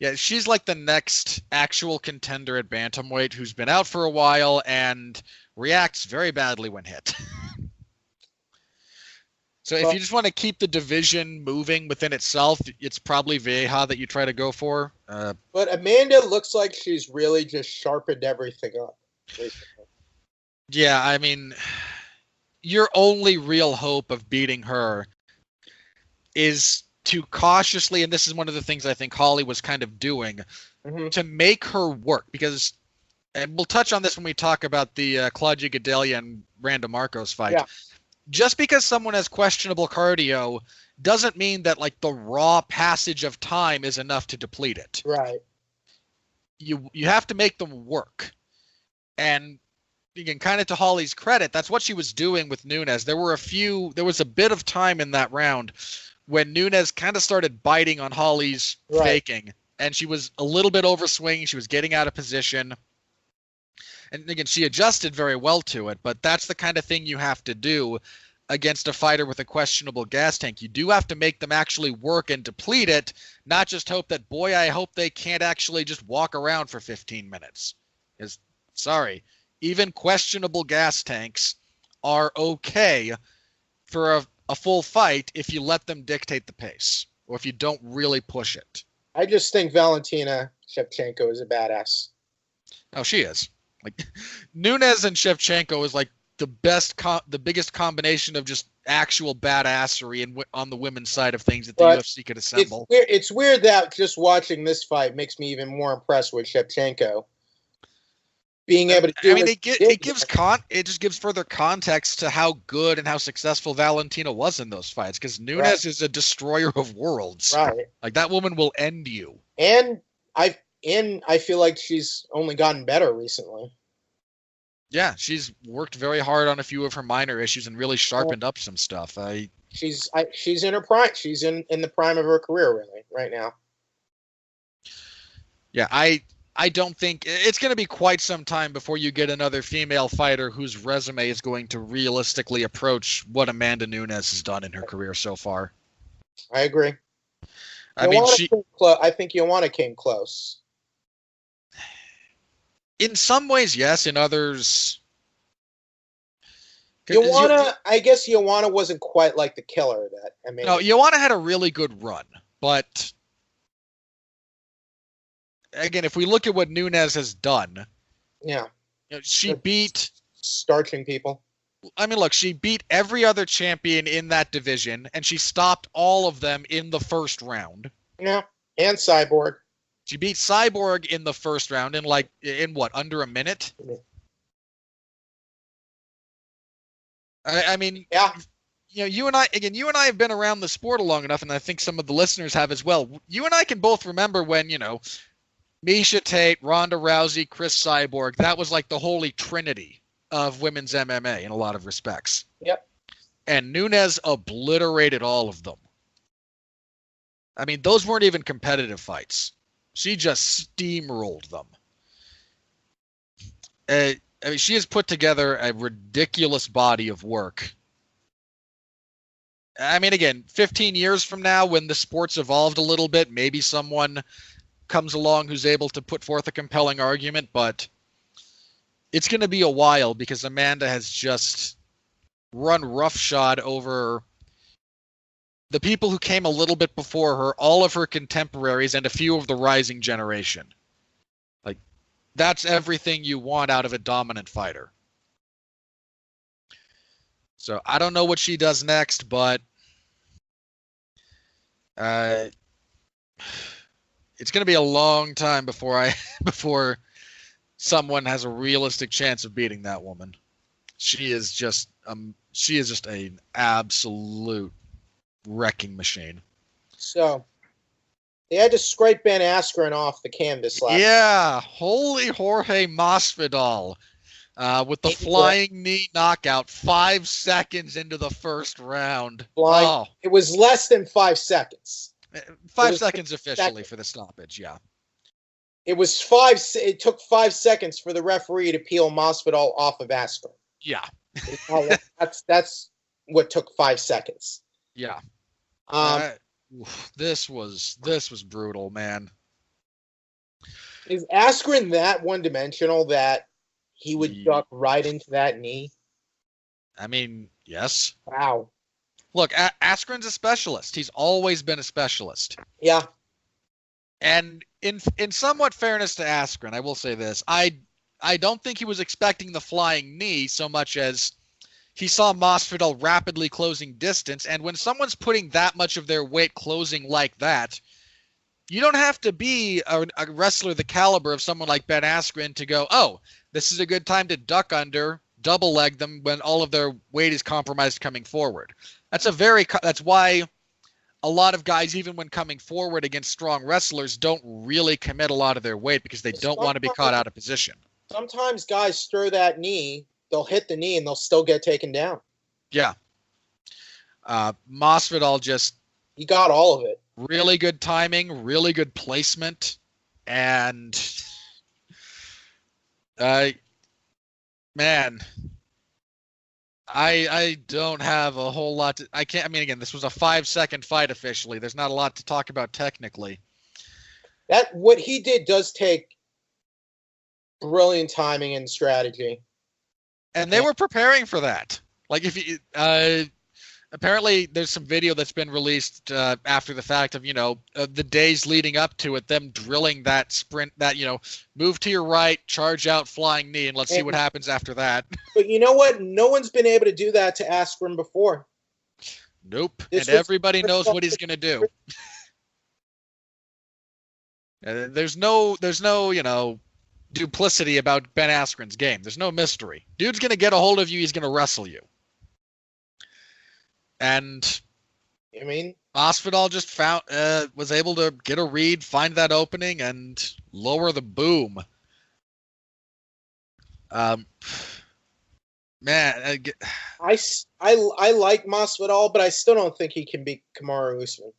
Yeah, she's like the next actual contender at bantamweight who's been out for a while and reacts very badly when hit. So if you just want to keep the division moving within itself, it's probably Vieja that you try to go for. But Amanda looks like she's really just sharpened everything up. Basically. Yeah, I mean, your only real hope of beating her is to cautiously, and this is one of the things I think Holly was kind of doing, to make her work. Because, and we'll touch on this when we talk about the Claudia Gadelha and Randa Marcos fight. Yeah. Just because someone has questionable cardio doesn't mean that like the raw passage of time is enough to deplete it. Right. You have to make them work. And again, kind of to Holly's credit, that's what she was doing with Nunes. There was a bit of time in that round when Nunes kind of started biting on Holly's faking, and she was a little bit overswinging. She was getting out of position. And again, she adjusted very well to it, but that's the kind of thing you have to do against a fighter with a questionable gas tank. You do have to make them actually work and deplete it, not just hope that, boy, I hope they can't actually just walk around for 15 minutes. Because, sorry, even questionable gas tanks are okay for a full fight if you let them dictate the pace or if you don't really push it. I just think Valentina Shevchenko is a badass. Oh, she is. Like Nunes and Shevchenko is like the biggest combination of just actual badassery on the women's side of things that the UFC could assemble. It's weird that just watching this fight makes me even more impressed with Shevchenko. Being able to do it just gives further context to how good and how successful Valentina was in those fights, because Nunes is a destroyer of worlds. Right. Like that woman will end you. And I feel like she's only gotten better recently. Yeah, she's worked very hard on a few of her minor issues and really sharpened up some stuff. She's in her prime. She's in the prime of her career, really, right now. Yeah, I don't think it's going to be quite some time before you get another female fighter whose resume is going to realistically approach what Amanda Nunes has done in her career so far. I agree. I think Joanna came close. In some ways, yes. In others, I guess Joanna wasn't quite like the killer that I mean. No, Joanna had a really good run, but again, if we look at what Nunes has done, she beat starching people. I mean, look, she beat every other champion in that division, and she stopped all of them in the first round. Yeah, and Cyborg. She beat Cyborg in the first round in what, under a minute? I mean, yeah. You and I have been around the sport long enough, and I think some of the listeners have as well. You and I can both remember when, Miesha Tate, Ronda Rousey, Chris Cyborg, that was like the holy trinity of women's MMA in a lot of respects. Yep. And Nunes obliterated all of them. I mean, those weren't even competitive fights. She just steamrolled them. I mean, she has put together a ridiculous body of work. I mean, again, 15 years from now, when the sport's evolved a little bit, maybe someone comes along who's able to put forth a compelling argument, but it's going to be a while because Amanda has just run roughshod over the people who came a little bit before her, all of her contemporaries, and a few of the rising generation. Like, that's everything you want out of a dominant fighter. So I don't know what she does next, but it's going to be a long time before someone has a realistic chance of beating that woman. She is just an absolute wrecking machine. So they had to scrape Ben Askren off the canvas last night. Holy Jorge Masvidal with the flying knee knockout 5 seconds into the first round. It was less than 5 seconds. 5 seconds officially for the stoppage, yeah. It took 5 seconds for the referee to peel Masvidal off of Askren. Yeah. That's what took 5 seconds. Yeah. This was brutal, man. Is Askren that one-dimensional that he would duck right into that knee? I mean, yes. Wow. Look, Askren's a specialist. He's always been a specialist. Yeah. And in somewhat fairness to Askren, I will say this. I don't think he was expecting the flying knee so much as he saw Masvidal rapidly closing distance, and when someone's putting that much of their weight closing like that, you don't have to be a wrestler the caliber of someone like Ben Askren to go, oh, this is a good time to duck under, double leg them when all of their weight is compromised coming forward. That's why a lot of guys, even when coming forward against strong wrestlers, don't really commit a lot of their weight because they don't want to be caught out of position. Sometimes guys throw that knee, they'll hit the knee and they'll still get taken down. Yeah. Masvidal he got all of it. Really good timing, really good placement, and man, I don't have a whole lot to. I can't. I mean, again, this was a 5-second fight officially. There's not a lot to talk about technically. That what he did does take brilliant timing and strategy. And they were preparing for that. Like if you apparently there's some video that's been released after the fact of the days leading up to it, them drilling that sprint, that move to your right, charge out, flying knee, and let's see what happens after that. But you know what? No one's been able to do that to Askren before. Nope. And everybody knows what he's gonna do. There's no duplicity about Ben Askren's game. There's no mystery. Dude's gonna get a hold of you. He's gonna wrestle you. And I mean, Masvidal just was able to get a read, find that opening, and lower the boom. Man, I like Masvidal, but I still don't think he can beat Kamaru Usman.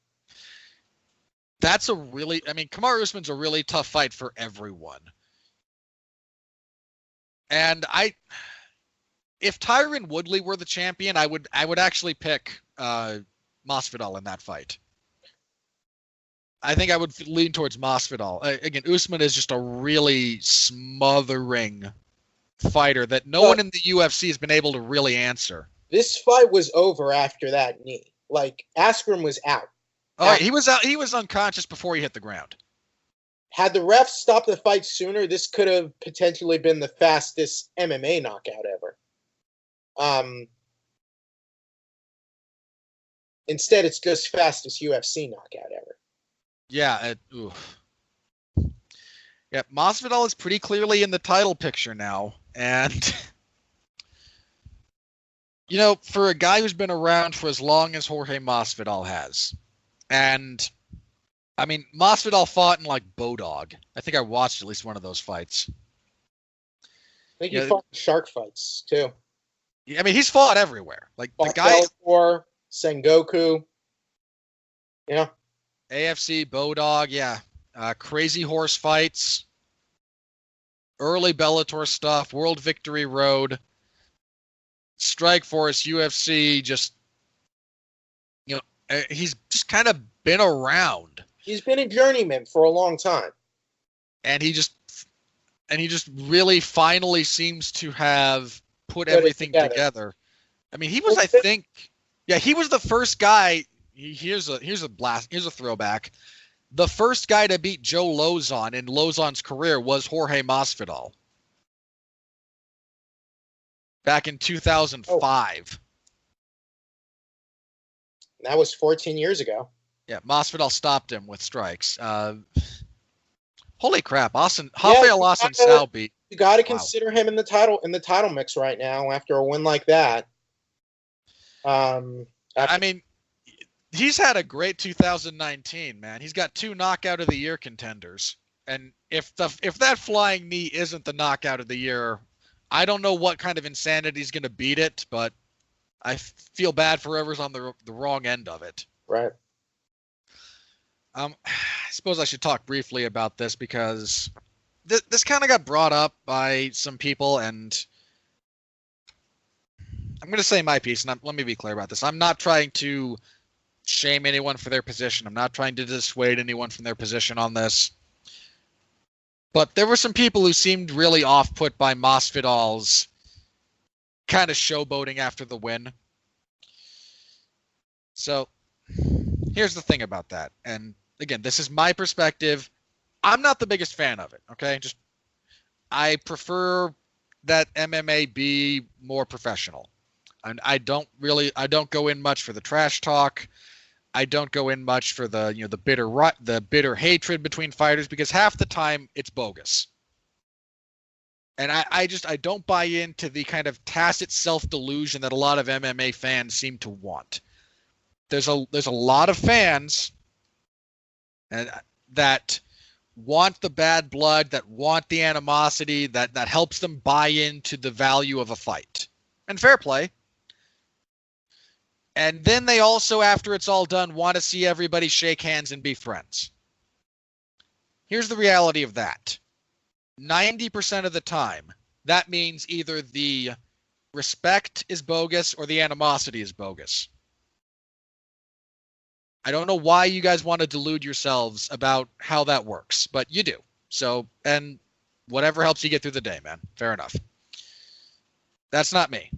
Kamaru Usman's a really tough fight for everyone. And if Tyron Woodley were the champion, I would actually pick Masvidal in that fight. I think I would lean towards Masvidal. Again, Usman is just a really smothering fighter that no one in the UFC has been able to really answer. This fight was over after that knee. Like, Askren was out. Oh, he was out. He was unconscious before he hit the ground. Had the refs stopped the fight sooner, this could have potentially been the fastest MMA knockout ever. Instead, it's just fastest UFC knockout ever. Yeah. Yeah, Masvidal is pretty clearly in the title picture now. And, for a guy who's been around for as long as Jorge Masvidal has, and, I mean, Masvidal fought in, like, Bodog. I think I watched at least one of those fights. I think he fought in shark fights, too. I mean, he's fought everywhere. Like, fought the guy... Bellator, Sengoku. Yeah. AFC, Bodog, yeah. Crazy Horse fights. Early Bellator stuff. World Victory Road. Strikeforce, UFC, just... he's just kind of been around. He's been a journeyman for a long time. And he just really finally seems to have put everything together. I mean, he was, I think, he was the first guy. Here's a throwback. The first guy to beat Joe Lozon in Lozon's career was Jorge Masvidal. Back in 2005. That was 14 years ago. Yeah, Masvidal stopped him with strikes. Holy crap, Rafael Austin Sal beat. You got to consider him in the title mix right now after a win like that. I mean, he's had a great 2019, man. He's got 2 knockout of the year contenders. And if that flying knee isn't the knockout of the year, I don't know what kind of insanity is going to beat it, but I feel bad for whoever's on the wrong end of it. Right. I suppose I should talk briefly about this because this kind of got brought up by some people, and I'm going to say my piece, and let me be clear about this. I'm not trying to shame anyone for their position. I'm not trying to dissuade anyone from their position on this. But there were some people who seemed really off-put by Masvidal's kind of showboating after the win. So here's the thing about that. And again, this is my perspective. I'm not the biggest fan of it, okay? I prefer that MMA be more professional. And I don't go in much for the trash talk. I don't go in much for the bitter hatred between fighters, because half the time it's bogus. And I don't buy into the kind of tacit self-delusion that a lot of MMA fans seem to want. There's a lot of fans that want the bad blood, that want the animosity, that helps them buy into the value of a fight. And fair play. And then they also, after it's all done, want to see everybody shake hands and be friends. Here's the reality of that. 90% of the time, that means either the respect is bogus or the animosity is bogus. I don't know why you guys want to delude yourselves about how that works, but you do. So, and whatever helps you get through the day, man. Fair enough. That's not me.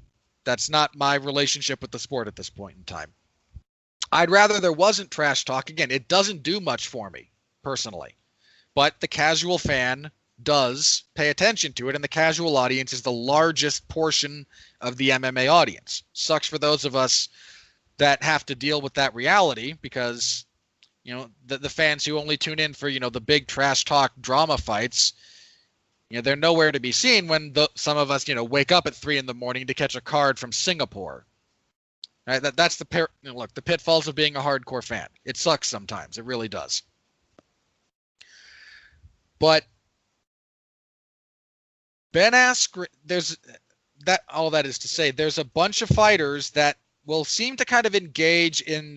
That's not my relationship with the sport at this point in time. I'd rather there wasn't trash talk. Again, it doesn't do much for me personally, but the casual fan does pay attention to it, and the casual audience is the largest portion of the MMA audience. Sucks for those of us that have to deal with that reality because, you know, the fans who only tune in for, you know, the big trash talk drama fights, you know, they're nowhere to be seen when some of us, you know, wake up at 3 a.m. to catch a card from Singapore. Right? That's look, the pitfalls of being a hardcore fan. It sucks sometimes. It really does. But Ben Askren, all that is to say, there's a bunch of fighters that will seem to kind of engage in,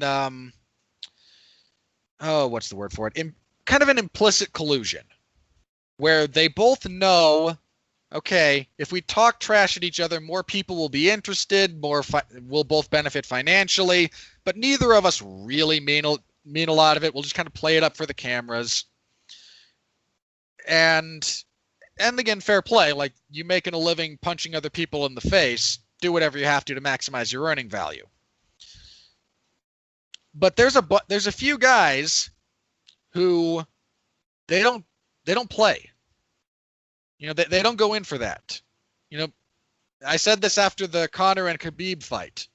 what's the word for it? Kind of an implicit collusion, where they both know, okay, if we talk trash at each other, more people will be interested, we'll both benefit financially, but neither of us really mean a lot of it. We'll just kind of play it up for the cameras. And again, fair play. Like, you making a living punching other people in the face, do whatever you have to maximize your earning value. But there's a few guys who they don't play. You know, they don't go in for that. You know, I said this after the Conor and Khabib fight.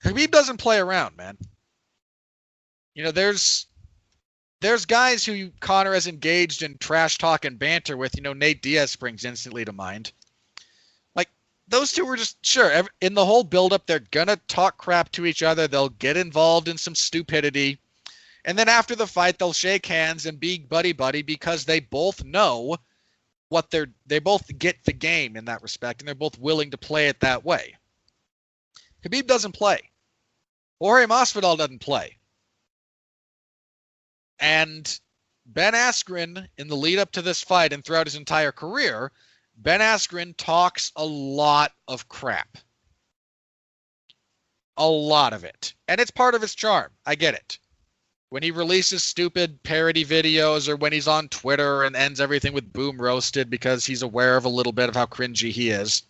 Khabib doesn't play around, man. You know, there's guys who Conor has engaged in trash talk and banter with. You know, Nate Diaz springs instantly to mind. Like, those two were just, sure, in the whole buildup, they're going to talk crap to each other. They'll get involved in some stupidity. And then after the fight, they'll shake hands and be buddy-buddy because they both know they both get the game in that respect, and they're both willing to play it that way. Khabib doesn't play. Jorge Masvidal doesn't play. And Ben Askren, in the lead up to this fight and throughout his entire career, Ben Askren talks a lot of crap. A lot of it. And it's part of his charm. I get it. When he releases stupid parody videos or when he's on Twitter and ends everything with boom roasted because he's aware of a little bit of how cringy he is,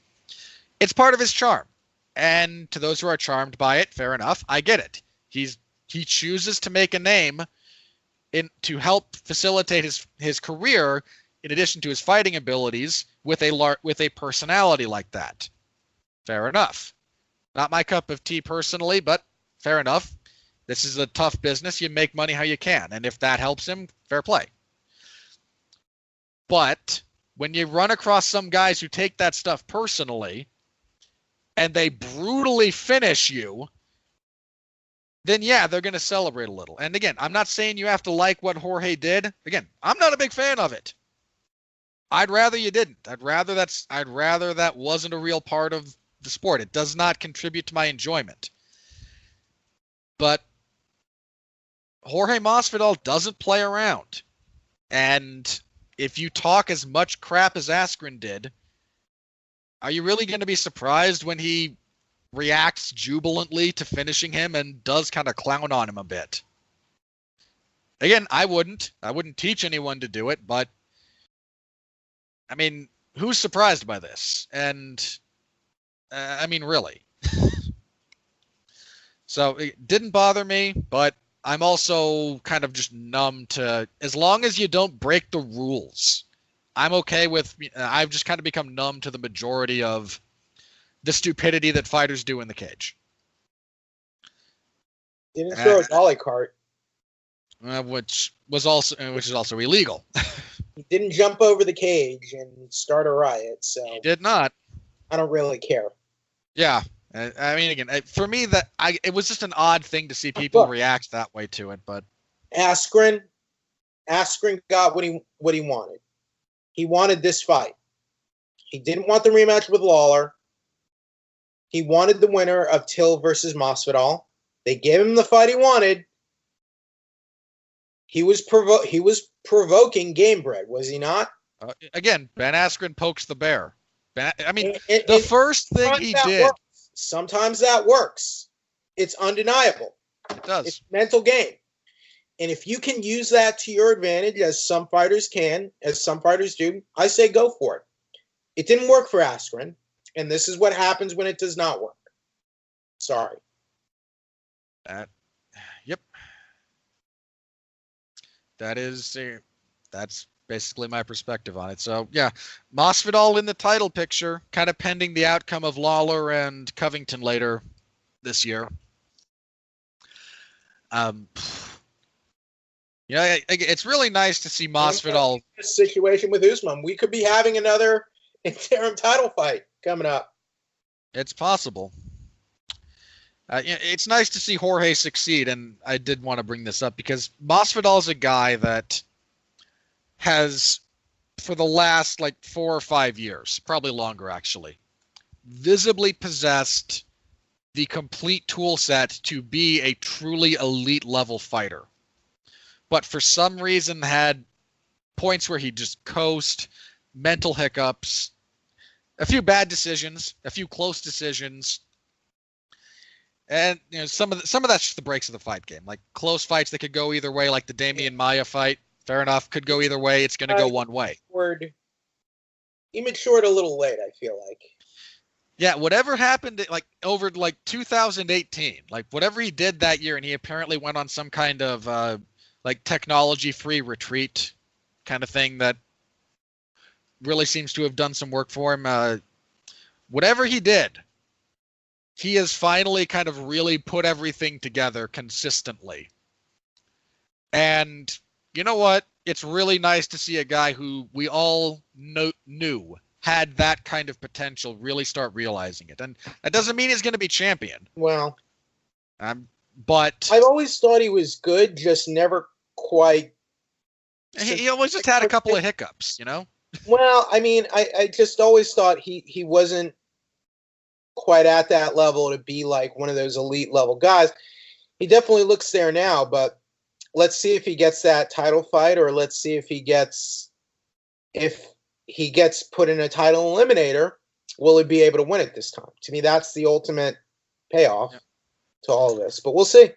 it's part of his charm. And to those who are charmed by it, fair enough, I get it. He chooses to make a name to help facilitate his career in addition to his fighting abilities with a personality like that. Fair enough. Not my cup of tea personally, but fair enough. This is a tough business. You make money how you can. And if that helps him, fair play. But when you run across some guys who take that stuff personally and they brutally finish you, then yeah, they're going to celebrate a little. And again, I'm not saying you have to like what Jorge did. Again, I'm not a big fan of it. I'd rather you didn't. I'd rather that wasn't a real part of the sport. It does not contribute to my enjoyment. But Jorge Masvidal doesn't play around. And if you talk as much crap as Askren did, are you really going to be surprised when he reacts jubilantly to finishing him and does kind of clown on him a bit? Again, I wouldn't teach anyone to do it, but I mean, who's surprised by this? And I mean, really. So it didn't bother me, but I'm also kind of just numb to, as long as you don't break the rules, I'm okay with, I've just kind of become numb to the majority of the stupidity that fighters do in the cage. Didn't throw a dolly cart. Which is also illegal. He didn't jump over the cage and start a riot, so He did not. I don't really care. Yeah. I mean, again, for me, it was just an odd thing to see people react that way to it. But Askren got what he wanted. He wanted this fight. He didn't want the rematch with Lawler. He wanted the winner of Till versus Masvidal. They gave him the fight he wanted. He was provoking Gamebred, was he not? Again, Ben Askren pokes the bear. I mean, And the first thing sometimes he that did, works. Sometimes that works. It's undeniable. it does. It's a mental game. And if you can use that to your advantage, as some fighters can, as some fighters do, I say go for it. It didn't work for Askren, and this is what happens when it does not work. Sorry. Yep. That's basically my perspective on it. So yeah, Masvidal in the title picture, kind of pending the outcome of Lawler and Covington later this year. It's really nice to see Masvidal. Situation with Usman, we could be having another interim title fight coming up. It's possible. It's nice to see Jorge succeed, and I did want to bring this up because Masvidal is a guy that has, for the last 4 or 5 years, probably longer actually, visibly possessed the complete tool set to be a truly elite level fighter. But for some reason had points where he just coast, mental hiccups, a few bad decisions, a few close decisions. And some of that's just the breaks of the fight game. Like close fights that could go either way, like the Damian Maia fight. Fair enough, could go either way. It's going to go one way. He matured a little late, I feel like. Yeah, whatever happened over 2018, whatever he did that year, and he apparently went on some kind of technology-free retreat kind of thing that really seems to have done some work for him. Whatever he did, he has finally kind of really put everything together consistently. And you know what? It's really nice to see a guy who we all knew had that kind of potential really start realizing it. And that doesn't mean he's going to be champion. Well, but I've always thought he was good, just never quite. He always just had a couple of hiccups, Well, I mean, I just always thought he wasn't quite at that level to be like one of those elite level guys. He definitely looks there now, but let's see if he gets that title fight, or let's see if he gets put in a title eliminator. Will he be able to win it this time? To me, that's the ultimate payoff to all of this. But we'll see.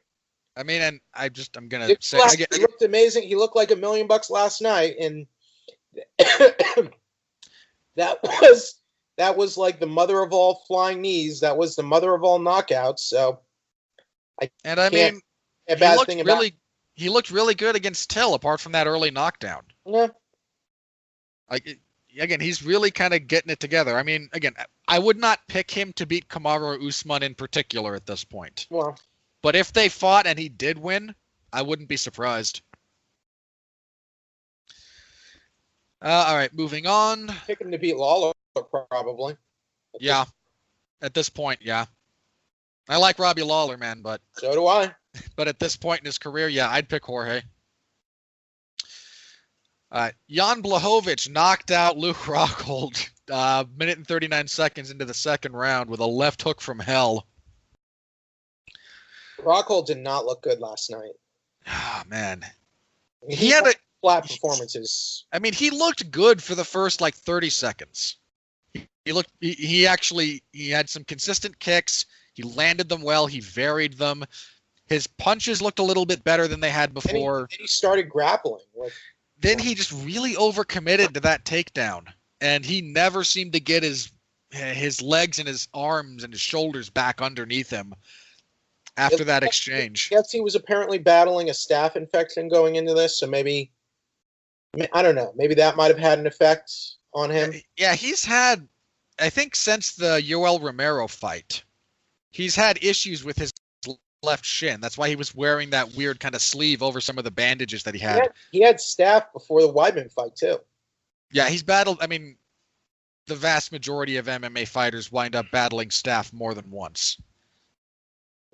I mean, and I'm gonna say he looked amazing. He looked like $1 million last night, and that was like the mother of all flying knees. That was the mother of all knockouts. So, he looked really good against Till, apart from that early knockdown. Yeah. Again, he's really kind of getting it together. I mean, again, I would not pick him to beat Kamaru Usman in particular at this point. Well, but if they fought and he did win, I wouldn't be surprised. All right, moving on. Pick him to beat Lawler, probably. Yeah, at this point, yeah. I like Robbie Lawler, man, but so do I. But at this point in his career, yeah, I'd pick Jorge. Jan Blachowicz knocked out Luke Rockhold minute and 39 seconds into the second round with a left hook from hell. Rockhold did not look good last night. Oh, man. He had flat performances. I mean, he looked good for the first 30 seconds. He had some consistent kicks. He landed them well. He varied them. His punches looked a little bit better than they had before. Then he started grappling. Then he just really overcommitted to that takedown, and he never seemed to get his legs and his arms and his shoulders back underneath him after that exchange. Yes, he was apparently battling a staph infection going into this, so maybe, I don't know, maybe that might have had an effect on him. Yeah, he's had, I think since the Yoel Romero fight, he's had issues with his left shin. That's why he was wearing that weird kind of sleeve over some of the bandages that he had. He had staph before the Weidman fight, too. Yeah, he's battled, I mean, the vast majority of MMA fighters wind up battling staph more than once.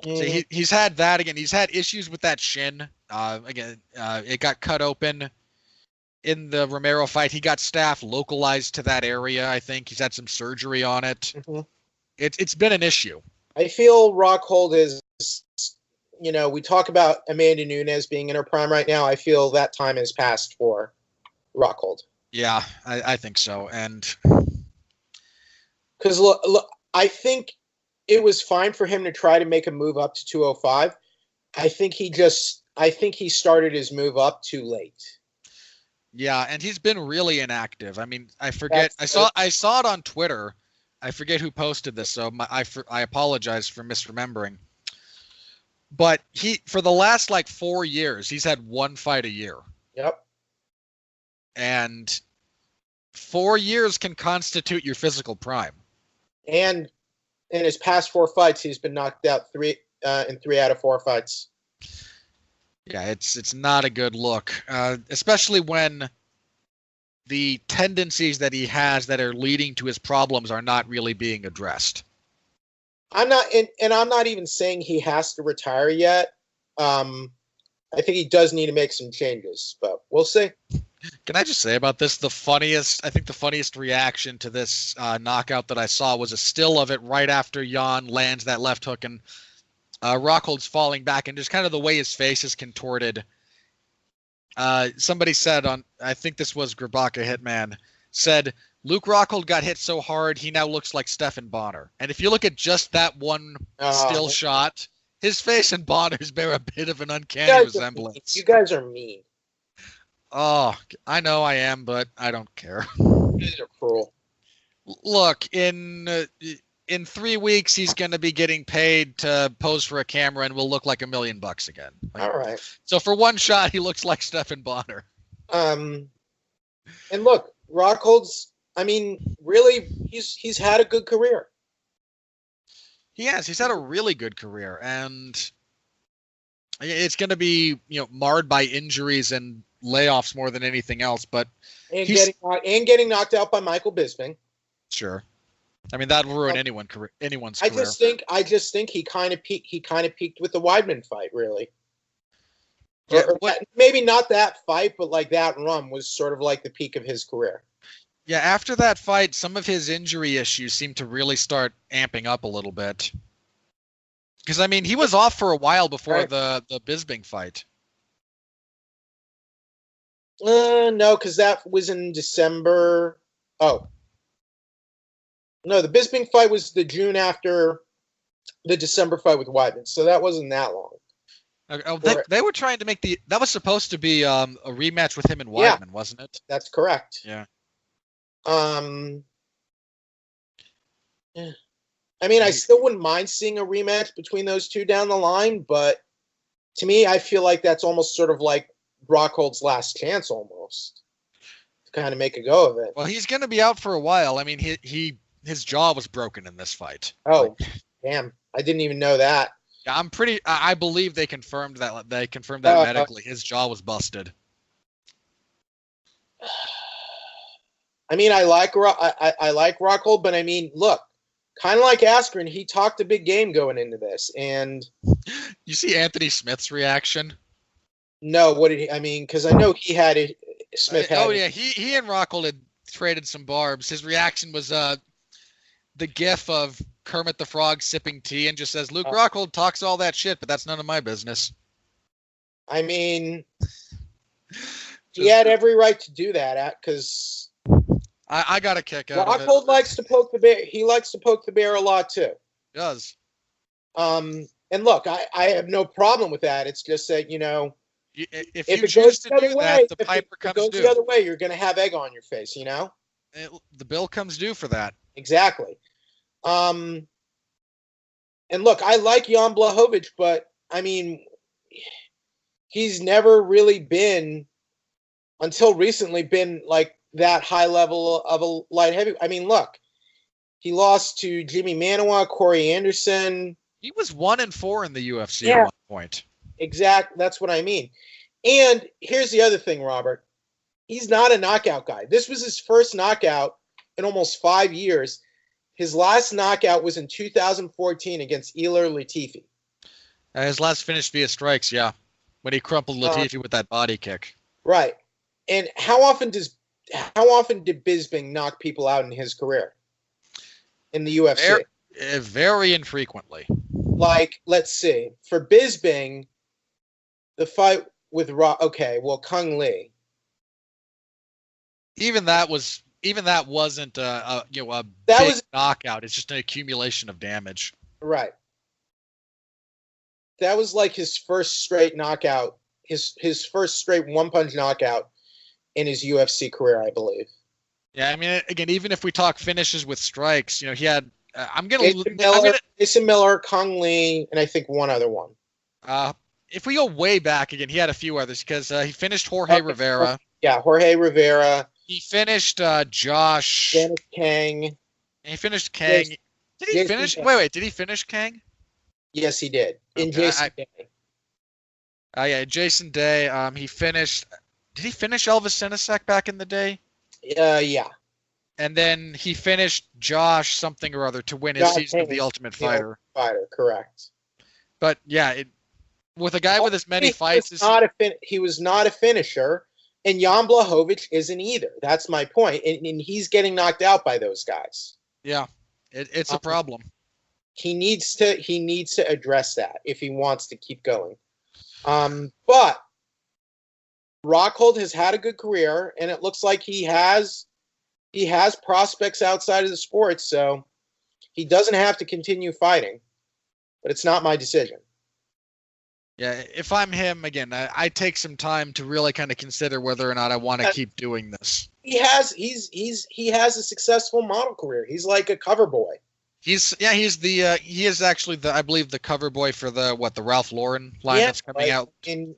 So he's had that again. He's had issues with that shin. It got cut open in the Romero fight. He got staph localized to that area. I think he's had some surgery on it. Mm-hmm. It's been an issue. I feel Rockhold is, we talk about Amanda Nunes being in her prime right now. I feel that time has passed for Rockhold. Yeah, I think so. And Because look, I think it was fine for him to try to make a move up to 205. I think he started his move up too late. Yeah, and he's been really inactive. I mean, I forget. I saw it on Twitter. I forget who posted this, so I apologize for misremembering. But for the last like 4 years, he's had one fight a year. Yep. And 4 years can constitute your physical prime. And in his past 4 fights, he's been knocked out in 3 out of 4 fights. Yeah, it's not a good look, especially when the tendencies that he has that are leading to his problems are not really being addressed. I'm not even saying he has to retire yet. I think he does need to make some changes, but we'll see. Can I just say about this, the funniest reaction to this knockout that I saw was a still of it right after Jan lands that left hook and Rockhold's falling back, and just kind of the way his face is contorted. Somebody said I think this was Grabaka Hitman, said, Luke Rockhold got hit so hard, he now looks like Stephan Bonner. And if you look at just that one still shot, his face and Bonner's bear a bit of an uncanny resemblance. You guys are mean. Oh, I know I am, but I don't care. You guys are cruel. Look, in 3 weeks, he's going to be getting paid to pose for a camera and will look like $1 million again. All right. So for one shot, he looks like Stephan Bonner. And look, Rockhold's, I mean, really, he's had a good career. He has. He's had a really good career, and it's going to be, marred by injuries and layoffs more than anything else. But getting knocked out by Michael Bisping. Sure. I mean, that'll ruin anyone's career. I just think he kind of peaked with the Weidman fight, really. Yeah, maybe not that fight, but like that run was sort of like the peak of his career. Yeah, after that fight, some of his injury issues seemed to really start amping up a little bit. Because, I mean, he was off for a while before the Bisping fight. No, because that was in December. Oh. No, the Bisping fight was the June after the December fight with Weidman, so that wasn't that long. They were trying to make that was supposed to be a rematch with him and Weidman, wasn't it? That's correct. Yeah. I mean, I still wouldn't mind seeing a rematch between those two down the line, but to me, I feel like that's almost sort of like Rockhold's last chance, almost, to kind of make a go of it. Well, he's going to be out for a while. I mean, his jaw was broken in this fight. Oh, damn! I didn't even know that. Yeah, I believe they confirmed that. They confirmed that medically. His jaw was busted. I mean, I like Rockhold, but I mean, look, kind of like Askren, he talked a big game going into this, and you see Anthony Smith's reaction. No, what did he? I mean, because I know he had it. Smith had. Oh yeah, he and Rockhold had traded some barbs. His reaction was the gif of Kermit the Frog sipping tea and just says, Luke Rockhold talks all that shit, but that's none of my business. I mean, he had every right to do that because I got a kick out of it. Rockhold likes to poke the bear. He likes to poke the bear a lot too. He does. And look, I have no problem with that. It's just that, if you choose to do that, the piper comes due. If it goes the other way, you're going to have egg on your face, The bill comes due for that. Exactly. And look, I like Jan Blachowicz, but I mean, he's never really been, until recently, been like that high level of a light heavy. I mean, look, he lost to Jimmy Manuwa, Corey Anderson. He was 1-4 in the UFC at one point. Exactly. That's what I mean. And here's the other thing, Robert. He's not a knockout guy. This was his first knockout in almost 5 years. His last knockout was in 2014 against Ilir Latifi. His last finish via strikes, yeah. When he crumpled Latifi with that body kick. Right. And how often did Bisping knock people out in his career? In the UFC? Very infrequently. Like, let's see. For Bisping, the fight with Kung Lee. Even that was even that wasn't a big knockout. It's just an accumulation of damage. Right. That was like his first straight knockout, his first straight one-punch knockout in his UFC career, I believe. Yeah, I mean, again, even if we talk finishes with strikes, he had. Jason Miller, Kong Lee, and I think one other one. If we go way back again, he had a few others because he finished Jorge Rivera. Yeah, Jorge Rivera. He finished Josh. Dennis Kang. And he finished Kang. Did he finish? Kang. Wait. Did he finish Kang? Yes, he did. In Jason Day. Yeah, Jason Day. He finished. Did he finish Elvis Sinisek back in the day? Yeah. And then he finished Josh something or other to win his season of The Ultimate Fighter. Correct. But yeah, with a guy with as many fights, he was not a finisher, and Jan Blachowicz isn't either. That's my point, and he's getting knocked out by those guys. Yeah, it's a problem. He needs to address that if he wants to keep going. But Rockhold has had a good career, and it looks like he has prospects outside of the sport, so he doesn't have to continue fighting. But it's not my decision. Yeah, if I'm him, again, I take some time to really kind of consider whether or not I want to keep doing this. He has a successful model career. He's like a cover boy. He is actually I believe the cover boy for the Ralph Lauren line that's coming out. And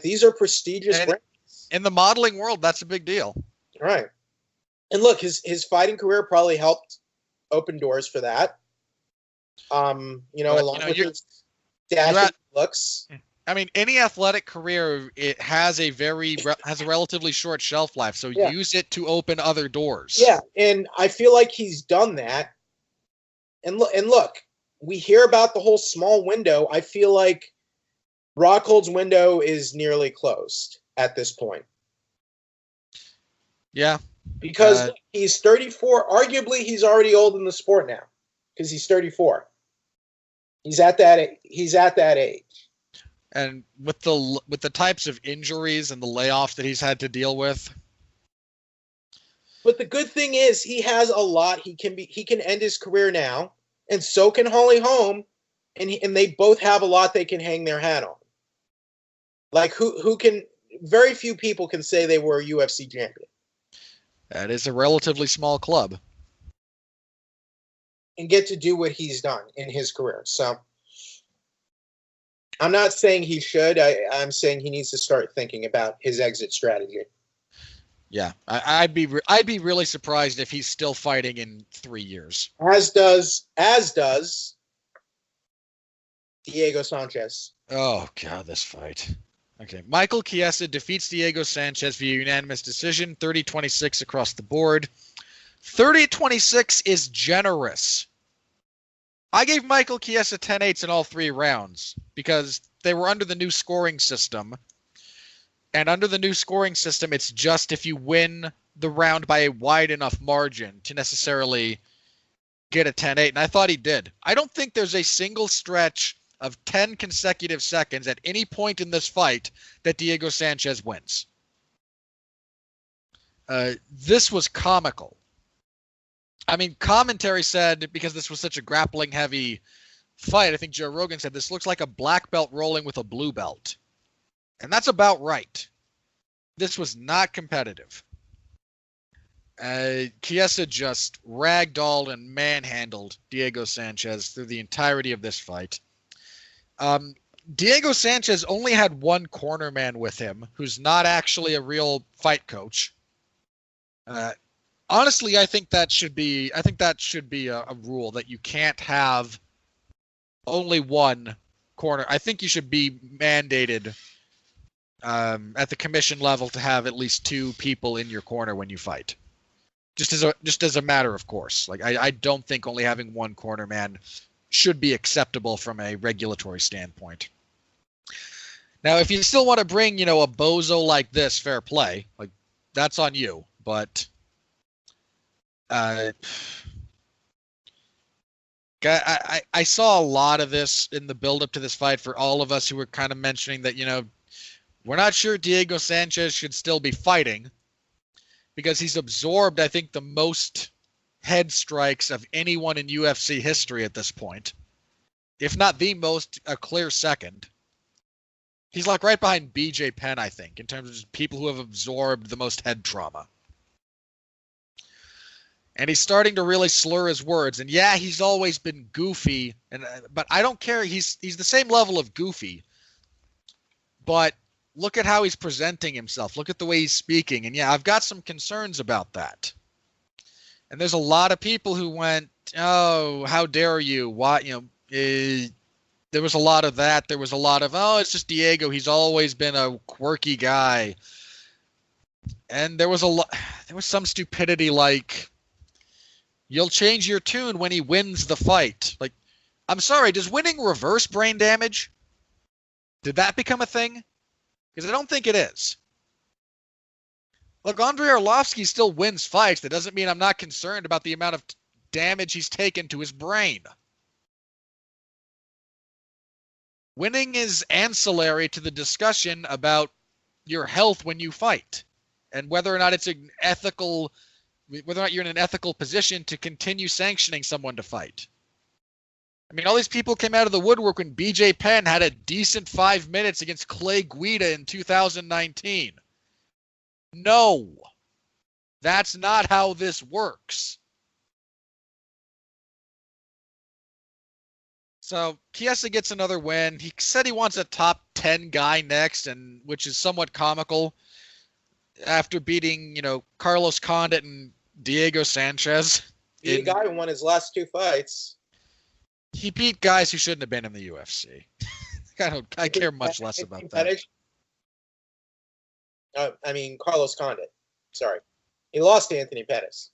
these are prestigious brands. In the modeling world, that's a big deal. Right. And look, his fighting career probably helped open doors for that. Along with his dashing looks. I mean, any athletic career, it has a relatively short shelf life, so use it to open other doors. Yeah, and I feel like he's done that. And look, we hear about the whole small window. I feel like Rockhold's window is nearly closed at this point. Yeah. Because he's 34. Arguably, he's already old in the sport now because he's 34. He's at that age. And with the types of injuries and the layoffs that he's had to deal with. But the good thing is he has a lot. He can end his career now, and so can Holly Holm, and they both have a lot they can hang their hat on. Like who can? Very few people can say they were a UFC champion. That is a relatively small club. And get to do what he's done in his career. So I'm not saying he should. I'm saying he needs to start thinking about his exit strategy. Yeah, I'd be really surprised if he's still fighting in 3 years. As does Diego Sanchez. Oh God, this fight. Okay, Michael Chiesa defeats Diego Sanchez via unanimous decision, 30-26 across the board. 30-26 is generous. I gave Michael Chiesa 10-8s in all 3 rounds because they were under the new scoring system. And under the new scoring system, it's just if you win the round by a wide enough margin to necessarily get a 10-8. And I thought he did. I don't think there's a single stretch of 10 consecutive seconds at any point in this fight that Diego Sanchez wins. This was comical. I mean, commentary said, because this was such a grappling-heavy fight, I think Joe Rogan said, this looks like a black belt rolling with a blue belt. And that's about right. This was not competitive. Chiesa just ragdolled and manhandled Diego Sanchez through the entirety of this fight. Diego Sanchez only had one cornerman with him, who's not actually a real fight coach. Honestly, I think that should be a rule that you can't have only one corner. I think you should be mandated at the commission level to have at least 2 people in your corner when you fight. Just as a matter of course. Like I don't think only having one cornerman should be acceptable from a regulatory standpoint. Now, if you still want to bring, a bozo like this, fair play, like that's on you. But I saw a lot of this in the build-up to this fight for all of us who were kind of mentioning that, we're not sure Diego Sanchez should still be fighting. because he's absorbed, I think, the most head strikes of anyone in UFC history at this point. If not the most, a clear second. He's like right behind BJ Penn, I think, in terms of just people who have absorbed the most head trauma. And he's starting to really slur his words. And yeah, he's always been goofy, but I don't care. He's the same level of goofy. But look at how he's presenting himself. Look at the way he's speaking. And yeah, I've got some concerns about that. And there's a lot of people who went, "Oh, how dare you? Why, there was a lot of that. There was a lot of, oh, it's just Diego. He's always been a quirky guy." And there was some stupidity like, "You'll change your tune when he wins the fight." Like, I'm sorry, does winning reverse brain damage? Did that become a thing? Because I don't think it is. Look, Andrei Arlovsky still wins fights. That doesn't mean I'm not concerned about the amount of damage he's taken to his brain. Winning is ancillary to the discussion about your health when you fight and whether or not whether or not you're in an ethical position to continue sanctioning someone to fight. I mean, all these people came out of the woodwork when BJ Penn had a decent 5 minutes against Clay Guida in 2019. No, that's not how this works. So Chiesa gets another win. He said he wants a top 10 guy next, and which is somewhat comical after beating, Carlos Condit and Diego Sanchez. The guy who won his last 2 fights. He beat guys who shouldn't have been in the UFC. I care much less about that. Carlos Condit. Sorry. He lost to Anthony Pettis.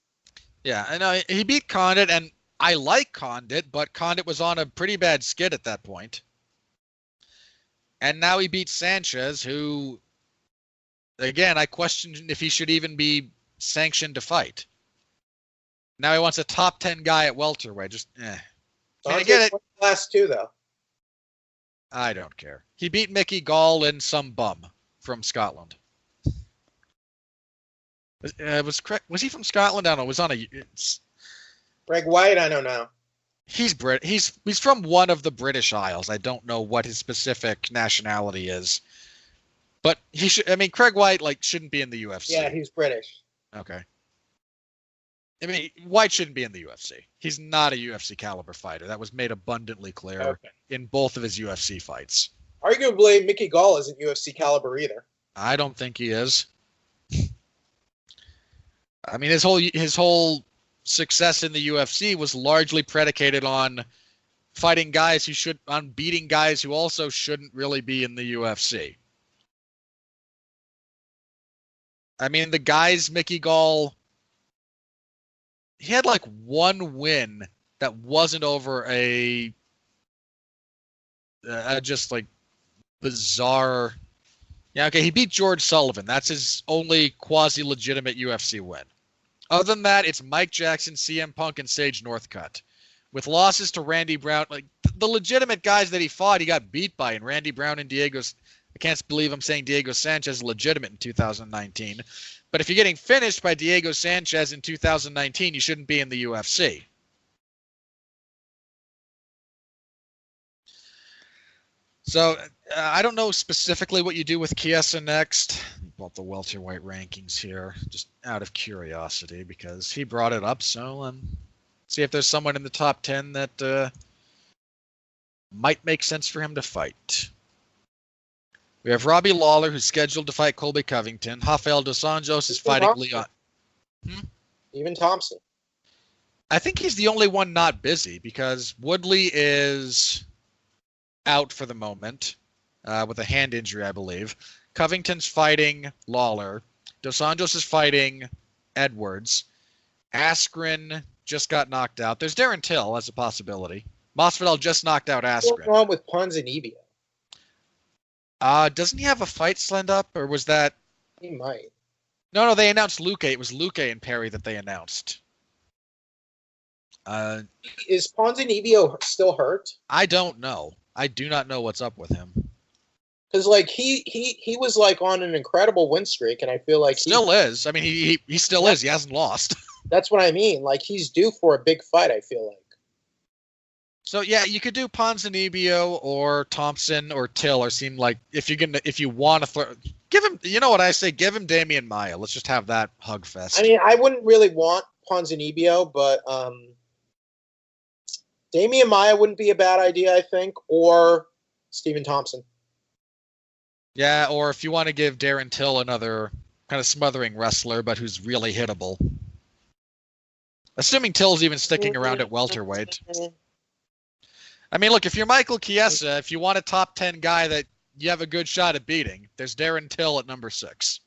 Yeah, I know. He beat Condit, and I like Condit, but Condit was on a pretty bad skid at that point. And now he beat Sanchez, who, again, I question if he should even be sanctioned to fight. Now he wants a top 10 guy at welterweight. I get it. Last 2, though. I don't care. He beat Mickey Gall and some bum from Scotland. Was he from Scotland? I don't know. Was on a. Greg White, I don't know. He's from one of the British Isles. I don't know what his specific nationality is, but he should. I mean, Craig White shouldn't be in the UFC. Yeah, he's British. Okay. I mean, White shouldn't be in the UFC. He's not a UFC caliber fighter. That was made abundantly clear in both of his UFC fights. Arguably, Mickey Gall isn't UFC caliber either. I don't think he is. I mean, his whole success in the UFC was largely predicated on beating guys who also shouldn't really be in the UFC. I mean, the guys Mickey Gall, he had one win that wasn't over a just bizarre. Yeah, okay, he beat George Sullivan. That's his only quasi-legitimate UFC win. Other than that, it's Mike Jackson, CM Punk, and Sage Northcutt. With losses to Randy Brown, the legitimate guys that he fought, he got beat by. And Randy Brown and I can't believe I'm saying Diego Sanchez is legitimate in 2019. But if you're getting finished by Diego Sanchez in 2019, you shouldn't be in the UFC. So I don't know specifically what you do with Chiesa next. About the welterweight rankings here, just out of curiosity, because he brought it up. So see if there's someone in the top 10 that might make sense for him to fight. We have Robbie Lawler, who's scheduled to fight Colby Covington. Rafael dos Anjos is fighting Leon. Even Thompson. I think he's the only one not busy because Woodley is out for the moment with a hand injury, I believe. Covington's fighting Lawler. Dos Anjos is fighting Edwards. Askren just got knocked out. There's Darren Till as a possibility. Masvidal just knocked out Askren. What's wrong with Ponzinibbio? Doesn't he have a fight lined up, or was that? He might. No, they announced Luque. It was Luque and Perry that they announced. Is Ponzinibbio still hurt? I don't know. I do not know what's up with him. Because like he was like on an incredible win streak, and I feel like Still is. I mean, he still is. He hasn't lost. That's what I mean. Like he's due for a big fight, I feel like. So yeah, you could do Ponzinibbio or Thompson or Till, or seem like if you want to throw, give him. You know what I say? Give him Damian Maia. Let's just have that hug fest. I mean, I wouldn't really want Ponzinibbio, but Damian Maia wouldn't be a bad idea, I think, or Stephen Thompson. Yeah, or if you want to give Darren Till another kind of smothering wrestler, but who's really hittable. Assuming Till's even sticking around at welterweight. I mean, look, if you're Michael Chiesa, if you want a top 10 guy that you have a good shot at beating, there's Darren Till at number 6.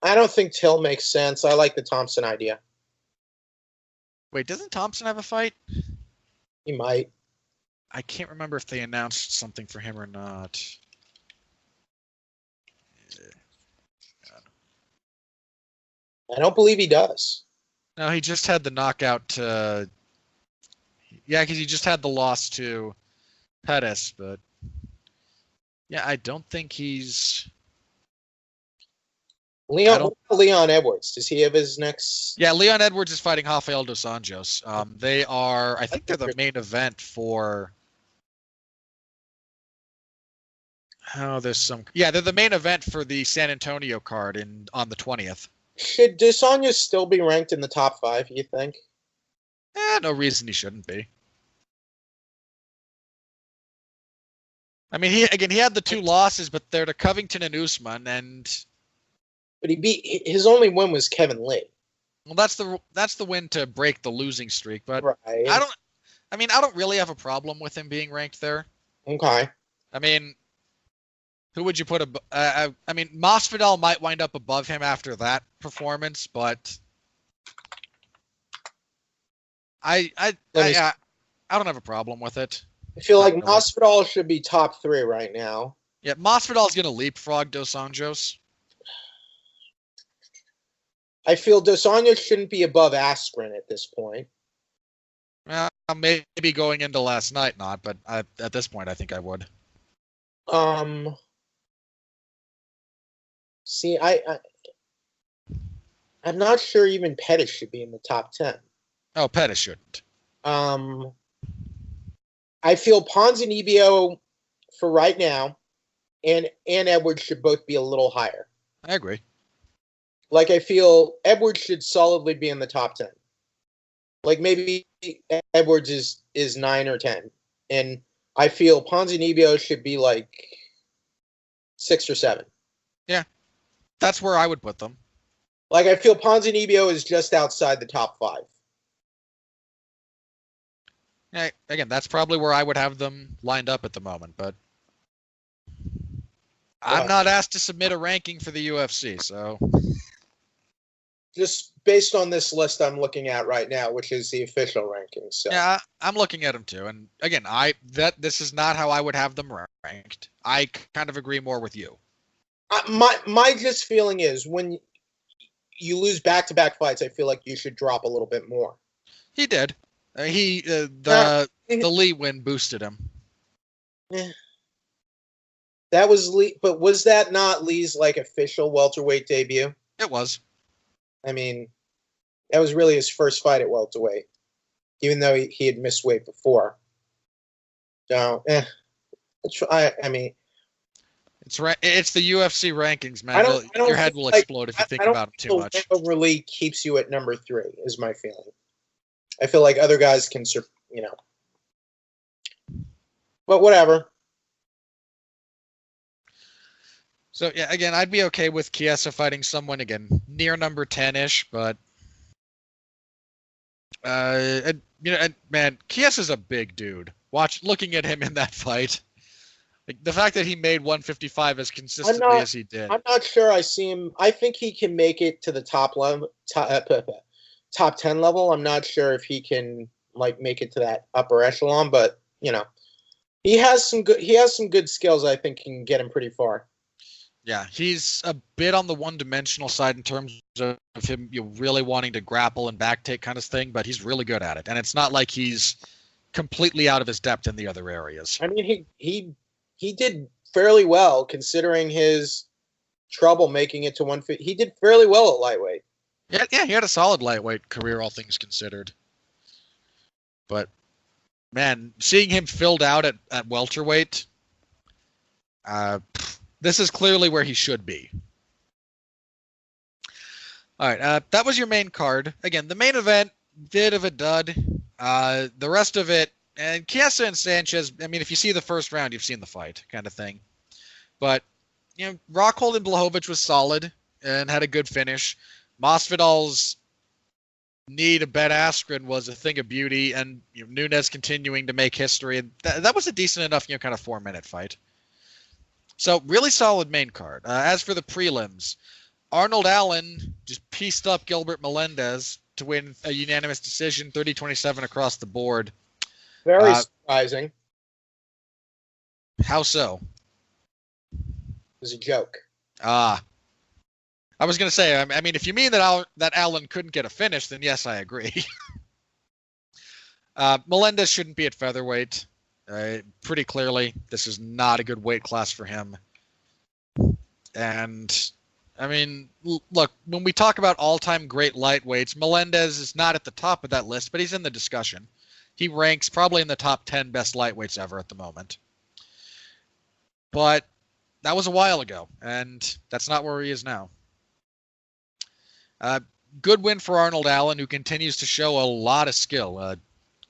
I don't think Till makes sense. I like the Thompson idea. Wait, doesn't Thompson have a fight? He might. I can't remember if they announced something for him or not. I don't believe he does. No, he just had the knockout. Yeah, because he just had the loss to Pettis, but yeah, I don't think he's. Leon Edwards. Does he have his next? Yeah, Leon Edwards is fighting Rafael dos Anjos. They are. I think they're the main event for. Oh, there's some. Yeah, they're the main event for the San Antonio card on the 20th. Should dos Anjos still be ranked in the top 5? You think? No reason he shouldn't be. I mean, he had the 2 losses, but they're to Covington and Usman, and. But his only win was Kevin Lee. Well, that's the win to break the losing streak, but right. I don't really have a problem with him being ranked there. Okay. I mean, who would you put I mean, Masvidal might wind up above him after that performance, but I don't have a problem with it. I feel like Masvidal should be top 3 right now. Yeah, Masvidal's going to leapfrog dos Anjos. I feel dos Anjos shouldn't be above Askren at this point. Maybe going into last night, not, but at this point, I think I would. See, I'm not sure even Pettis should be in the top 10. Oh, Pettis shouldn't. I feel Ponzinibbio for right now and Edwards should both be a little higher. I agree. Like, I feel Edwards should solidly be in the top 10. Like, maybe Edwards is 9 or 10. And I feel Ponzinibbio should be, like, 6 or 7. Yeah. That's where I would put them. Like, I feel Ponzinibbio is just outside the top 5. Yeah, again, that's probably where I would have them lined up at the moment, but I'm not asked to submit a ranking for the UFC, so... Just based on this list I'm looking at right now, which is the official rankings. So. Yeah, I'm looking at them too, and again, this is not how I would have them ranked. I kind of agree more with you. My just feeling is when you lose back-to-back fights, I feel like you should drop a little bit more. He did. The Lee win boosted him. Yeah. That was Lee, but was that not Lee's like official welterweight debut? It was. I mean, that was really his first fight at welterweight, even though he had missed weight before. So, I mean, it's the UFC rankings, man. Your head will explode if you think about it too much. Overly keeps you at number 3 is my feeling. I feel like other guys can, but whatever. So yeah, again, I'd be okay with Chiesa fighting someone again near number 10-ish, but man, Chiesa's a big dude. Looking at him in that fight, like the fact that he made 155 as consistently as he did. I'm not sure I see him. I think he can make it to the top 10 level. I'm not sure if he can like make it to that upper echelon, but he has some good skills. I think can get him pretty far. Yeah, he's a bit on the one-dimensional side in terms of him really wanting to grapple and backtake kind of thing, but he's really good at it. And it's not like he's completely out of his depth in the other areas. I mean, he he did fairly well considering his trouble making it to 150. He did fairly well at lightweight. Yeah, he had a solid lightweight career, all things considered. But man, seeing him filled out at welterweight, this is clearly where he should be. All right, that was your main card. Again, the main event, bit of a dud. The rest of it, and Chiesa and Sanchez, I mean, if you see the first round, you've seen the fight kind of thing. But, Rockhold and Blachowicz was solid and had a good finish. Masvidal's knee to Ben Askren was a thing of beauty, and Nunes continuing to make history. And that was a decent enough, kind of 4-minute fight. So, really solid main card. As for the prelims, Arnold Allen just pieced up Gilbert Melendez to win a unanimous decision, 30-27 across the board. Very surprising. How so? It was a joke. I was going to say, I mean, if you mean that Allen couldn't get a finish, then yes, I agree. Melendez shouldn't be at featherweight. Pretty clearly, this is not a good weight class for him. And, I mean, look, when we talk about all-time great lightweights, Melendez is not at the top of that list, but he's in the discussion. He ranks probably in the top 10 best lightweights ever at the moment. But that was a while ago, and that's not where he is now. Good win for Arnold Allen, who continues to show a lot of skill.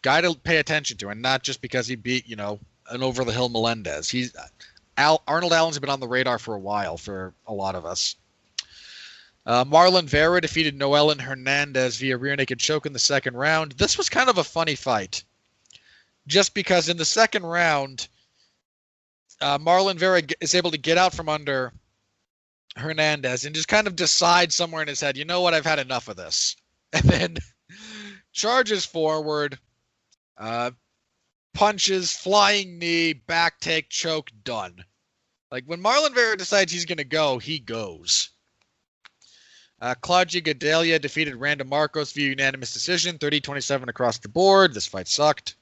Guy to pay attention to, and not just because he beat, an over-the-hill Melendez. Arnold Allen's been on the radar for a while for a lot of us. Marlon Vera defeated Noelin Hernandez via rear naked choke in the second round. This was kind of a funny fight, just because in the second round, Marlon Vera is able to get out from under Hernandez and just kind of decide somewhere in his head, you know what, I've had enough of this. And then charges forward, punches, flying knee, back take, choke, done. Like when Marlon Vera decides he's going to go, he goes. Claudia Gadelha defeated Randa Marcos via unanimous decision, 30-27 across the board. This fight sucked.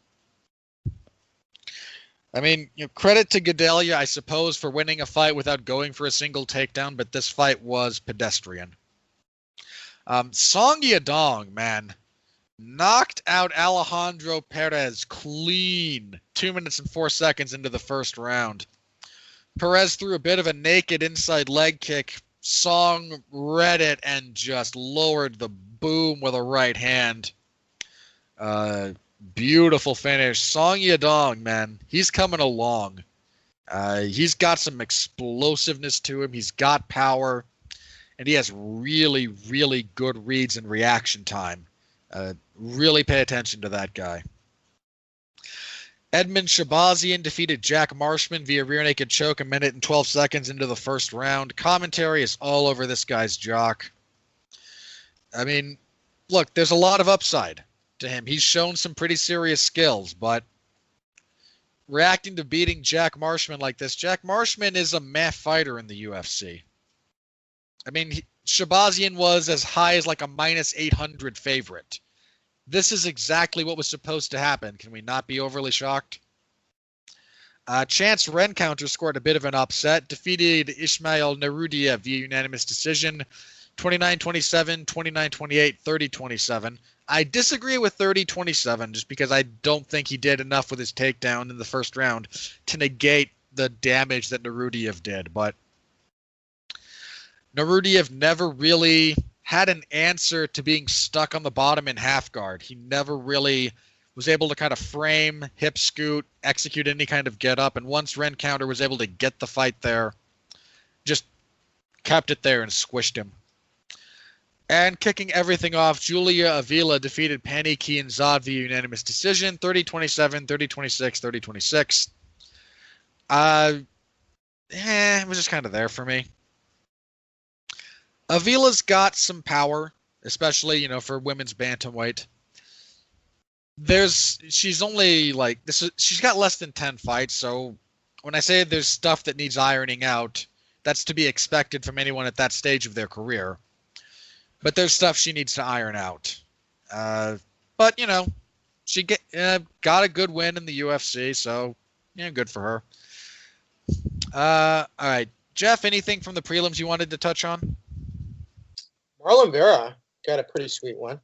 I mean, credit to Gadelha, I suppose, for winning a fight without going for a single takedown, but this fight was pedestrian. Song Yadong, man, knocked out Alejandro Perez clean 2 minutes and 4 seconds into the first round. Perez threw a bit of a naked inside leg kick. Song read it and just lowered the boom with a right hand. Beautiful finish. Song Yadong, man, he's coming along. He's got some explosiveness to him. He's got power, and he has really, really good reads and reaction time. Really pay attention to that guy. Edmund Shabazian defeated Jack Marshman via rear naked choke a minute and 12 seconds into the first round. Commentary is all over this guy's jock. I mean, look, there's a lot of upside to him. He's shown some pretty serious skills, but reacting to beating Jack Marshman like this, Jack Marshman is a meh fighter in the UFC. I mean, Shabazian was as high as like a minus 800 favorite. This is exactly what was supposed to happen. Can we not be overly shocked? Chance Rencounter scored a bit of an upset, defeated Ismail Narudiev via unanimous decision, 29-27, 29-28, 30-27. I disagree with 30-27 just because I don't think he did enough with his takedown in the first round to negate the damage that Narudiev did. But Narudiev never really had an answer to being stuck on the bottom in half guard. He never really was able to kind of frame, hip scoot, execute any kind of get up. And once Rencounter was able to get the fight there, just kept it there and squished him. And kicking everything off, Julia Avila defeated Pani Kianzad via unanimous decision, 30-27, 30-26, 30-26. It was just kind of there for me. Avila's got some power, especially, for women's bantamweight. She's only she's got less than 10 fights, so when I say there's stuff that needs ironing out, that's to be expected from anyone at that stage of their career. But there's stuff she needs to iron out. But, she got a good win in the UFC, so, good for her. All right. Jeff, anything from the prelims you wanted to touch on? Marlon Vera got a pretty sweet one.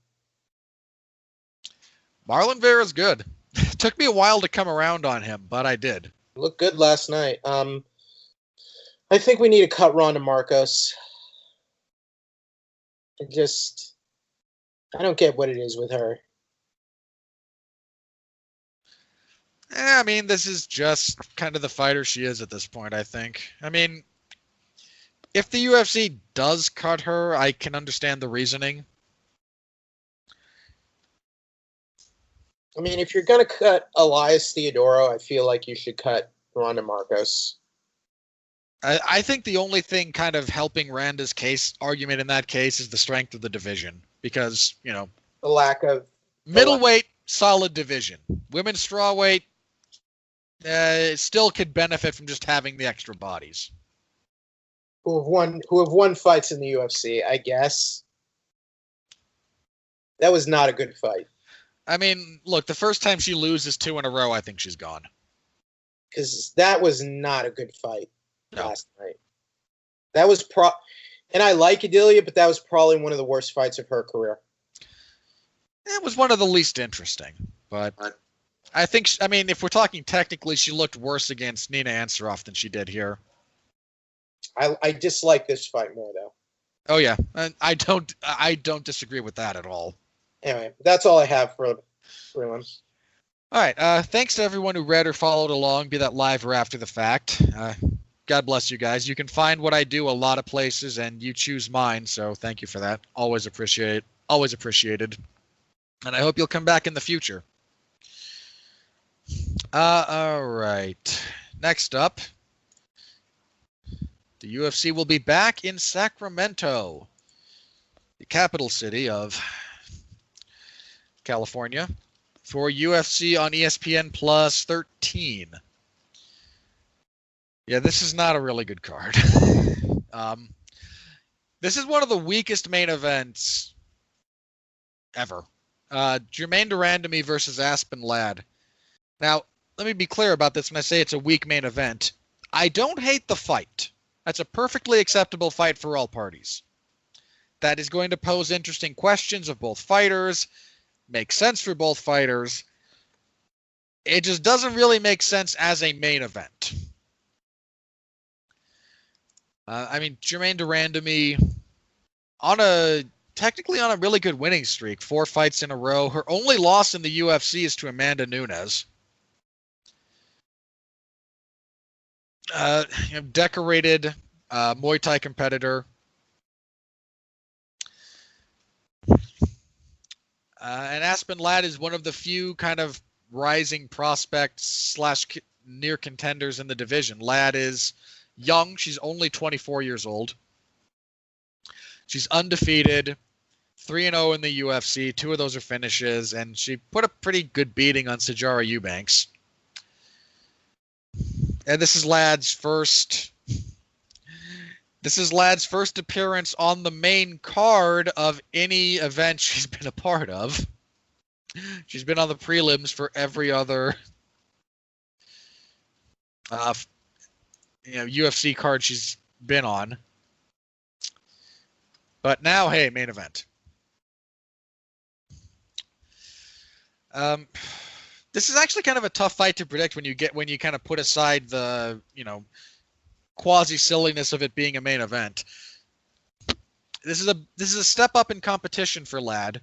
Marlon Vera's good. Took me a while to come around on him, but I did. Looked good last night. I think we need to cut Ronda Marcos. I don't get what it is with her. I mean, this is just kind of the fighter she is at this point, I think. I mean, if the UFC does cut her, I can understand the reasoning. I mean, if you're going to cut Elias Theodoro, I feel like you should cut Ronda Marcos. I think the only thing kind of helping Randa's case argument in that case is the strength of the division. Because, the lack of... middleweight, solid division. Women's strawweight still could benefit from just having the extra bodies. Who have won fights in the UFC, I guess. That was not a good fight. I mean, look, the first time she loses 2 in a row, I think she's gone. Because that was not a good fight last night. That was and I like Adelia, but that was probably one of the worst fights of her career. It was one of the least interesting, but I think, if we're talking technically, she looked worse against Nina Ansaroff than she did here. I dislike this fight more, though. Oh yeah, I don't disagree with that at all. Anyway, that's all I have for prelims. All right, thanks to everyone who read or followed along, be that live or after the fact. God bless you guys. You can find what I do a lot of places, and you choose mine, so thank you for that. Always appreciated. And I hope you'll come back in the future. All right. Next up, the UFC will be back in Sacramento, the capital city of California, for UFC on ESPN Plus 13. Yeah, this is not a really good card. This is one of the weakest main events ever. Jermaine Durandamy versus Aspen Ladd. Now, let me be clear about this when I say it's a weak main event. I don't hate the fight. That's a perfectly acceptable fight for all parties. That is going to pose interesting questions of both fighters, make sense for both fighters. It just doesn't really make sense as a main event. Jermaine Durandamy technically on a really good winning streak, 4 fights in a row. Her only loss in the UFC is to Amanda Nunes. Decorated Muay Thai competitor. And Aspen Ladd is one of the few kind of rising prospects / near contenders in the division. Ladd is young. She's only 24 years old. She's undefeated, 3-0 in the UFC. 2 of those are finishes, and she put a pretty good beating on Sijara Eubanks. And this is Ladd's first appearance on the main card of any event she's been a part of. She's been on the prelims for every other UFC card she's been on. But now, hey, main event. This is actually kind of a tough fight to predict when you kind of put aside the, quasi silliness of it being a main event. This is a step up in competition for Ladd,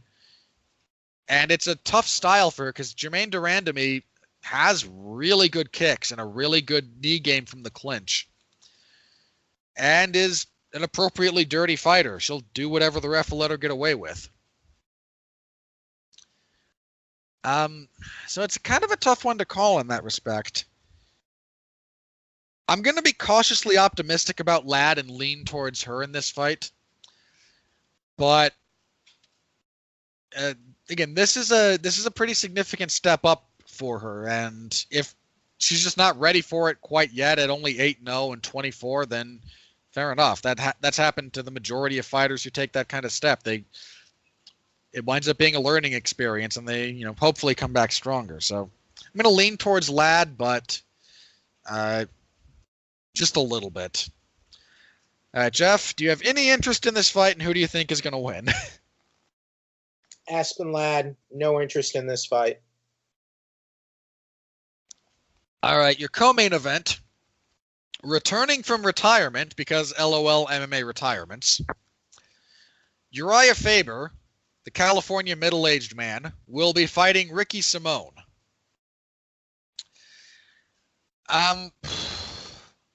and it's a tough style for her because Jermaine Durandamy has really good kicks and a really good knee game from the clinch, and is an appropriately dirty fighter. She'll do whatever the ref will let her get away with. So it's kind of a tough one to call in that respect. I'm going to be cautiously optimistic about Ladd and lean towards her in this fight. But again, this is a pretty significant step up for her, and if she's just not ready for it quite yet at only 8-0 and 24, then fair enough. That's happened to the majority of fighters who take that kind of step. It winds up being a learning experience, and they, hopefully come back stronger. So I'm going to lean towards Ladd, but Just a little bit. Jeff, do you have any interest in this fight, and who do you think is going to win? Aspen Ladd, no interest in this fight. All right, your co-main event, returning from retirement, because LOL MMA retirements, Uriah Faber, the California middle-aged man, will be fighting Ricky Simone.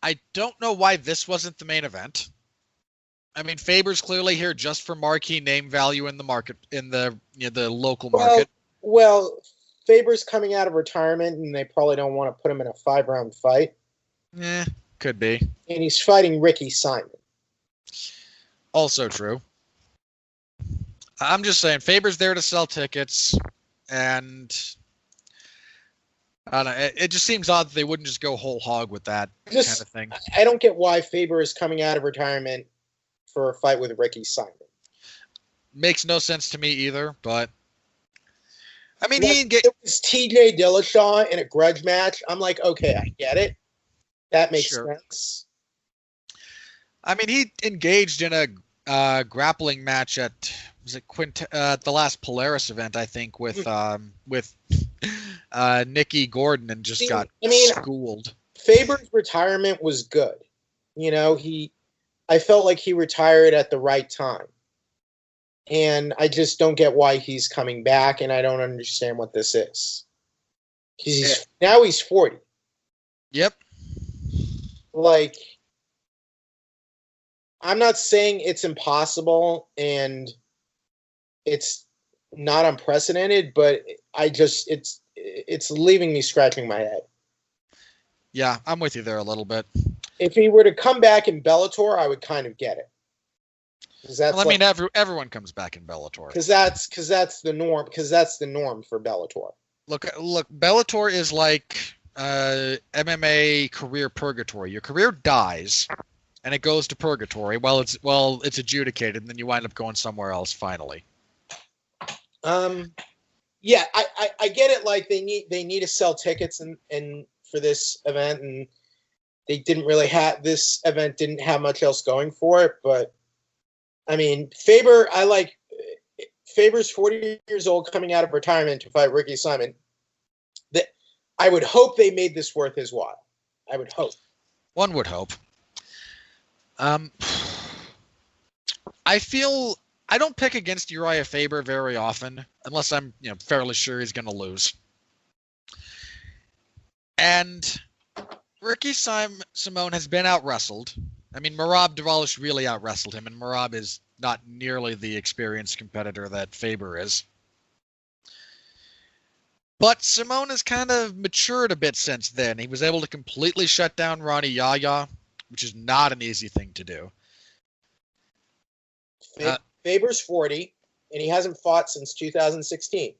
I don't know why this wasn't the main event. I mean, Faber's clearly here just for marquee name value in the market, in the the local market. Well, Faber's coming out of retirement, and they probably don't want to put him in a 5-round fight. Could be. And he's fighting Ricky Simon. Also true. I'm just saying, Faber's there to sell tickets, and I don't know, it just seems odd that they wouldn't just go whole hog with that kind of thing. I don't get why Faber is coming out of retirement for a fight with Ricky Simon. Makes no sense to me either, but I mean, it was TJ Dillashaw in a grudge match. I'm like, okay, I get it. That makes sense. I mean, he engaged in a grappling match at the last Polaris event, I think, with Nikki Gordon, and just got schooled. Faber's retirement was good. I felt like he retired at the right time. And I just don't get why he's coming back, and I don't understand what this is. Now he's 40. Yep. Like, I'm not saying it's impossible and it's not unprecedented, but it's leaving me scratching my head. Yeah, I'm with you there a little bit. If he were to come back in Bellator, I would kind of get it. Everyone comes back in Bellator. Because that's the norm. Because that's the norm for Bellator. Look, Bellator is like MMA career purgatory. Your career dies, and it goes to purgatory while it's adjudicated, and then you wind up going somewhere else finally. Yeah, I get it. Like they need to sell tickets and for this event, and they didn't really have this event didn't have much else going for it. But I mean, Faber's 40 years old, coming out of retirement to fight Ricky Simon. I would hope they made this worth his while. I would hope. One would hope. I don't pick against Uriah Faber very often, unless I'm fairly sure he's going to lose. And Ricky Simone has been out-wrestled. I mean, Merab Dvalishvili really out-wrestled him, and Merab is not nearly the experienced competitor that Faber is. But Simone has kind of matured a bit since then. He was able to completely shut down Ronnie Yahya, which is not an easy thing to do. Faber's 40, and he hasn't fought since 2016.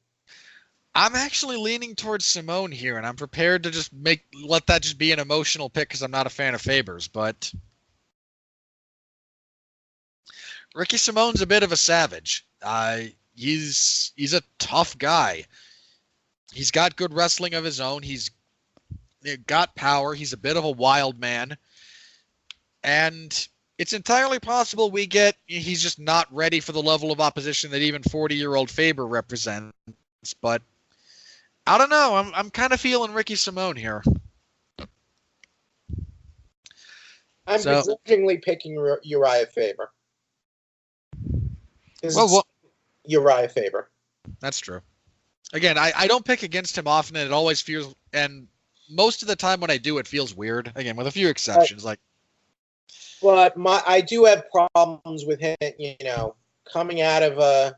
I'm actually leaning towards Simone here, and I'm prepared to just let that just be an emotional pick because I'm not a fan of Faber's, but Ricky Simone's a bit of a savage. He's a tough guy. He's got good wrestling of his own. He's got power. He's a bit of a wild man. And it's entirely possible he's just not ready for the level of opposition that even 40-year-old Faber represents. But I don't know. I'm kind of feeling Ricky Simone here. I'm begrudgingly picking Uriah Faber. Uriah Faber. That's true. Again, I don't pick against him often, and it always feels, and most of the time when I do, it feels weird. Again, with a few exceptions, But I do have problems with him, coming out of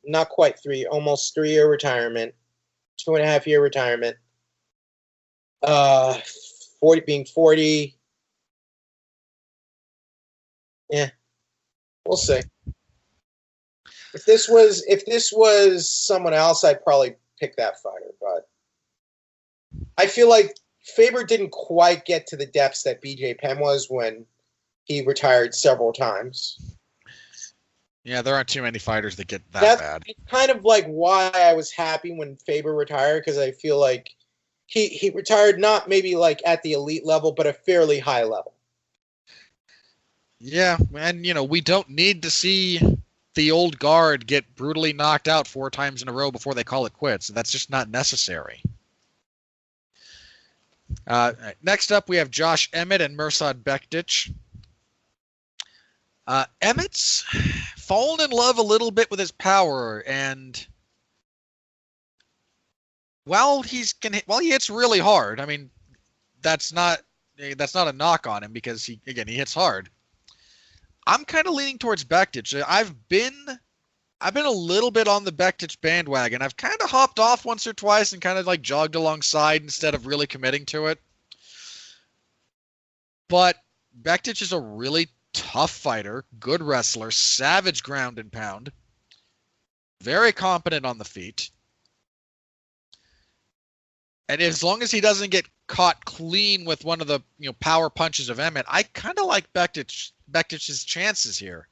not quite almost 3-year retirement, 2.5-year retirement, 40. Yeah, we'll see. If this was someone else, I'd probably pick that fighter. But I feel like Faber didn't quite get to the depths that BJ Penn was when he retired several times. Yeah, there aren't too many fighters that get that bad. It's kind of like why I was happy when Faber retired, because I feel like he retired not maybe like at the elite level, but a fairly high level. Yeah, and we don't need to see the old guard get brutally knocked out 4 times in a row before they call it quits. That's just not necessary. Next up, we have Josh Emmett and Mirsad Bektic. Emmett's fallen in love a little bit with his power, and while he hits really hard, I mean, that's not a knock on him because he hits hard. I'm kind of leaning towards Bektic. I've been a little bit on the Bektic bandwagon. I've kind of hopped off once or twice and kind of like jogged alongside instead of really committing to it. But Bektic is a really tough fighter, good wrestler, savage ground and pound, very competent on the feet. And as long as he doesn't get caught clean with one of the power punches of Emmett, I kind of like Bektic's chances here.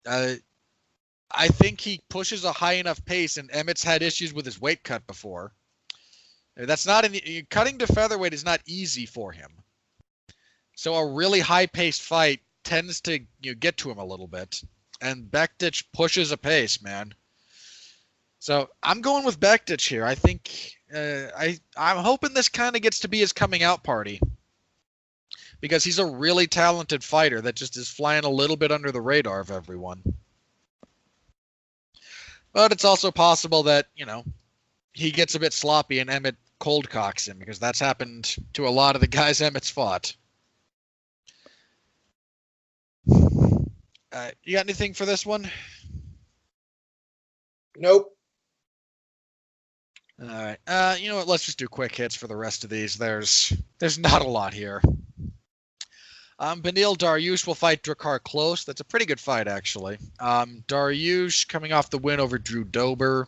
I think he pushes a high enough pace, and Emmett's had issues with his weight cut before. That's not cutting to featherweight is not easy for him. So a really high-paced fight tends to get to him a little bit, and Bektic pushes a pace, man. So I'm going with Bektic here. I think I'm hoping this kind of gets to be his coming out party, because he's a really talented fighter that just is flying a little bit under the radar of everyone. But it's also possible that he gets a bit sloppy and Emmett cold cocks him, because that's happened to a lot of the guys Emmett's fought. You got anything for this one? Nope. All right. You know what? Let's just do quick hits for the rest of these. There's not a lot here. Beneil Dariush will fight Drakkar Klose. That's a pretty good fight, actually. Dariush coming off the win over Drew Dober.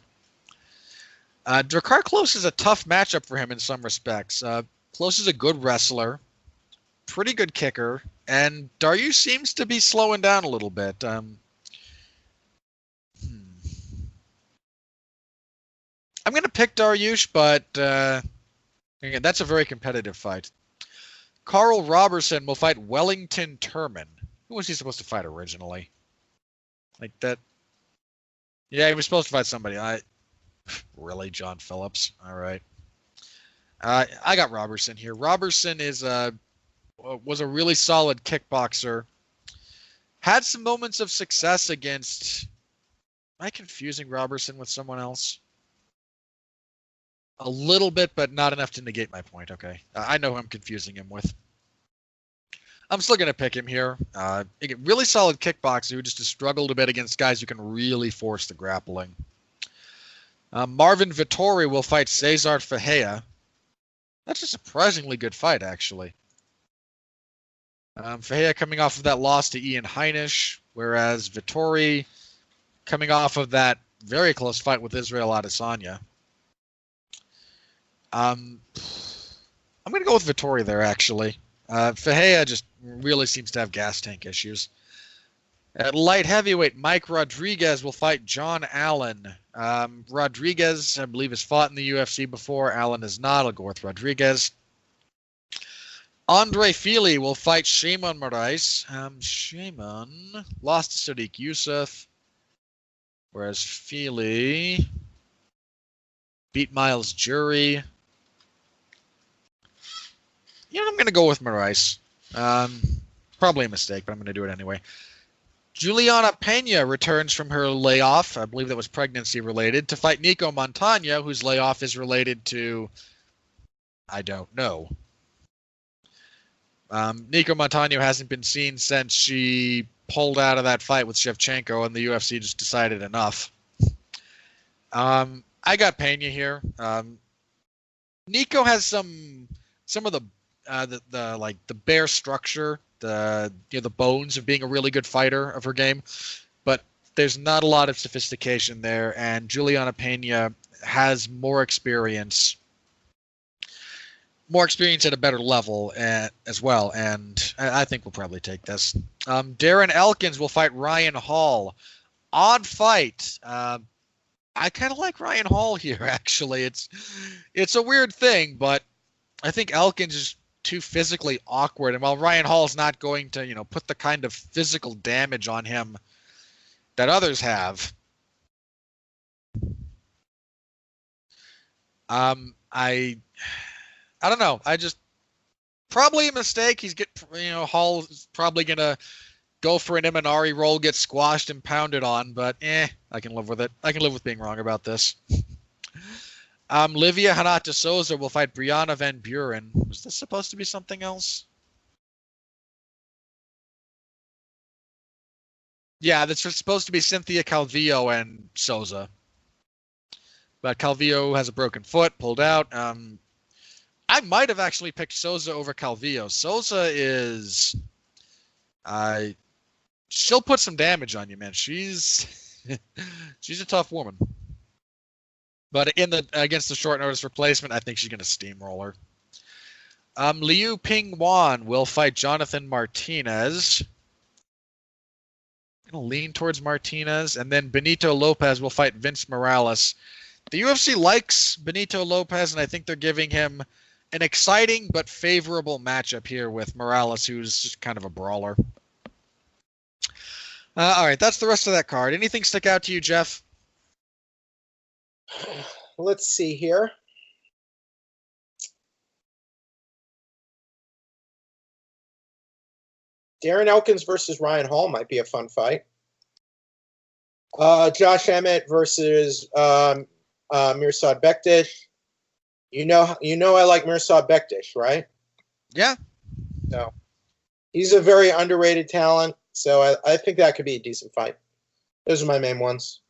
Drakkar Klose is a tough matchup for him in some respects. Klose is a good wrestler, pretty good kicker, and Dariush seems to be slowing down a little bit. I'm going to pick Dariush, but again, that's a very competitive fight. Carl Robertson will fight Wellington Turman. Who was he supposed to fight originally? Like that? Yeah, he was supposed to fight somebody. Really, John Phillips? All right. I got Robertson here. Robertson was a really solid kickboxer. Had some moments of success against... Am I confusing Robertson with someone else? A little bit, but not enough to negate my point. Okay. I know who I'm confusing him with. I'm still going to pick him here. Really solid kickboxer who just has struggled a bit against guys who can really force the grappling. Marvin Vittori will fight Cesar Ferreira. That's a surprisingly good fight, actually. Ferreira coming off of that loss to Ian Heinisch, whereas Vittori coming off of that very close fight with Israel Adesanya. I'm going to go with Vittori there, actually. Ferreira just really seems to have gas tank issues. At light heavyweight, Mike Rodriguez will fight John Allen. Rodriguez, I believe, has fought in the UFC before. Allen has not. I'll go with Rodriguez. Andre Fili will fight Shimon Moraes. Shimon lost to Sadiq Youssef, whereas Fili beat Miles Jury. I'm going to go with Moraes. Probably a mistake, but I'm going to do it anyway. Juliana Pena returns from her layoff, I believe that was pregnancy related, to fight Nico Montano, whose layoff is related to, I don't know. Nico Montano hasn't been seen since she pulled out of that fight with Shevchenko, and the UFC just decided enough. I got Pena here. Nico has some of the bare structure, the bones of being a really good fighter of her game, but there's not a lot of sophistication there, and Juliana Pena has more experience at a better level as well, and I think we'll probably take this. Darren Elkins will fight Ryan Hall. Odd fight. I kind of like Ryan Hall here, actually. It's a weird thing, but I think Elkins is too physically awkward, and while Ryan Hall's not going to, put the kind of physical damage on him that others have, I don't know. I just probably a mistake. Hall's probably gonna go for an Imanari roll, get squashed and pounded on, but I can live with it. I can live with being wrong about this. Livia Hanata Souza will fight Brianna Van Buren. Was this supposed to be something else? Yeah, that's supposed to be Cynthia Calvillo and Souza. But Calvillo has a broken foot, pulled out. I might have actually picked Souza over Calvillo. Souza is... she'll put some damage on you, man. She's a tough woman. But against the short notice replacement, I think she's going to steamroll her. Liu Ping Wan will fight Jonathan Martinez. I'm going to lean towards Martinez. And then Benito Lopez will fight Vince Morales. The UFC likes Benito Lopez, and I think they're giving him an exciting but favorable matchup here with Morales, who's just kind of a brawler. All right, that's the rest of that card. Anything stick out to you, Jeff? Let's see here. Darren Elkins versus Ryan Hall might be a fun fight. Josh Emmett versus Mirsad Bektish. You know I like Mirsad Bektish, right? Yeah. So he's a very underrated talent. So I think that could be a decent fight. Those are my main ones.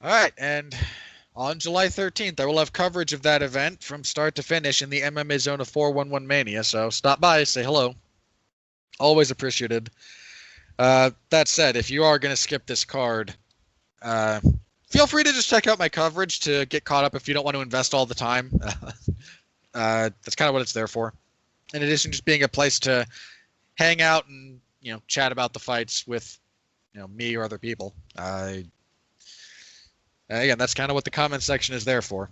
All right, and on July 13th, I will have coverage of that event from start to finish in the MMA Zone of 411 Mania, so stop by, say hello. Always appreciated. That said, if you are going to skip this card, feel free to just check out my coverage to get caught up if you don't want to invest all the time. That's kind of what it's there for. In addition to just being a place to hang out and chat about the fights with me or other people. Again, that's kind of what the comment section is there for.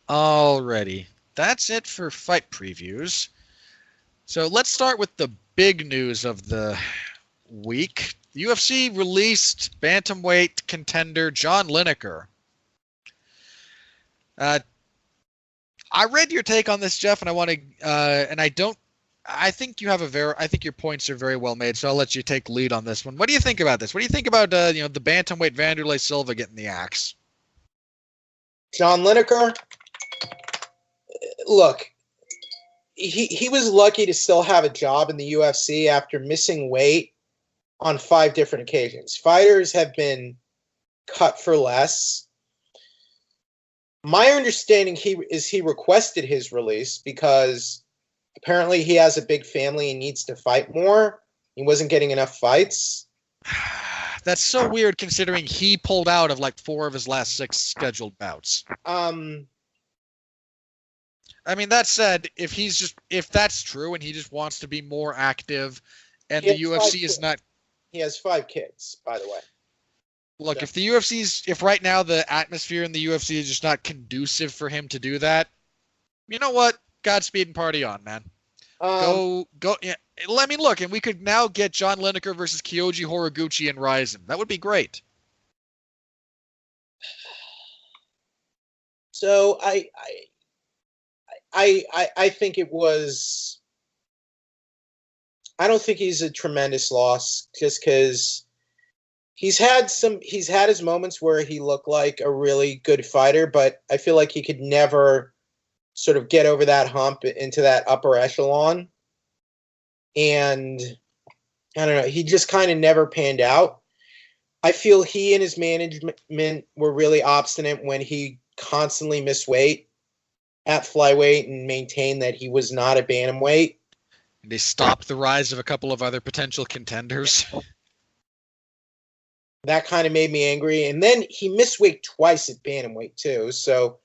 Alrighty, that's it for fight previews. So let's start with the big news of the week. The UFC released bantamweight contender John Lineker. I read your take on this, Jeff, and I think you have I think your points are very well made, so I'll let you take lead on this one. What do you think about this? What do you think about the bantamweight Vanderlei Silva getting the axe? John Lineker, look, he was lucky to still have a job in the UFC after missing weight on 5 different occasions. Fighters have been cut for less. My understanding he requested his release because apparently he has a big family and needs to fight more. He wasn't getting enough fights. That's so weird considering he pulled out of like 4 of his last 6 scheduled bouts. I mean, that said, if that's true and he just wants to be more active and the UFC is not... He has 5 kids, by the way. Look, so. If right now the atmosphere in the UFC is just not conducive for him to do that, you know what? Godspeed and party on, man. Go. Yeah, let me look, and we could now get John Lineker versus Kyoji Horiguchi and Ryzen. That would be great. So I think it was. I don't think he's a tremendous loss, just because he's had his moments where he looked like a really good fighter, but I feel like he could never sort of get over that hump into that upper echelon. And I don't know, he just kind of never panned out. I feel he and his management were really obstinate when he constantly missed weight at flyweight and maintained that he was not a bantamweight. They stopped the rise of a couple of other potential contenders. That kind of made me angry. And then he missed weight twice at bantamweight too. So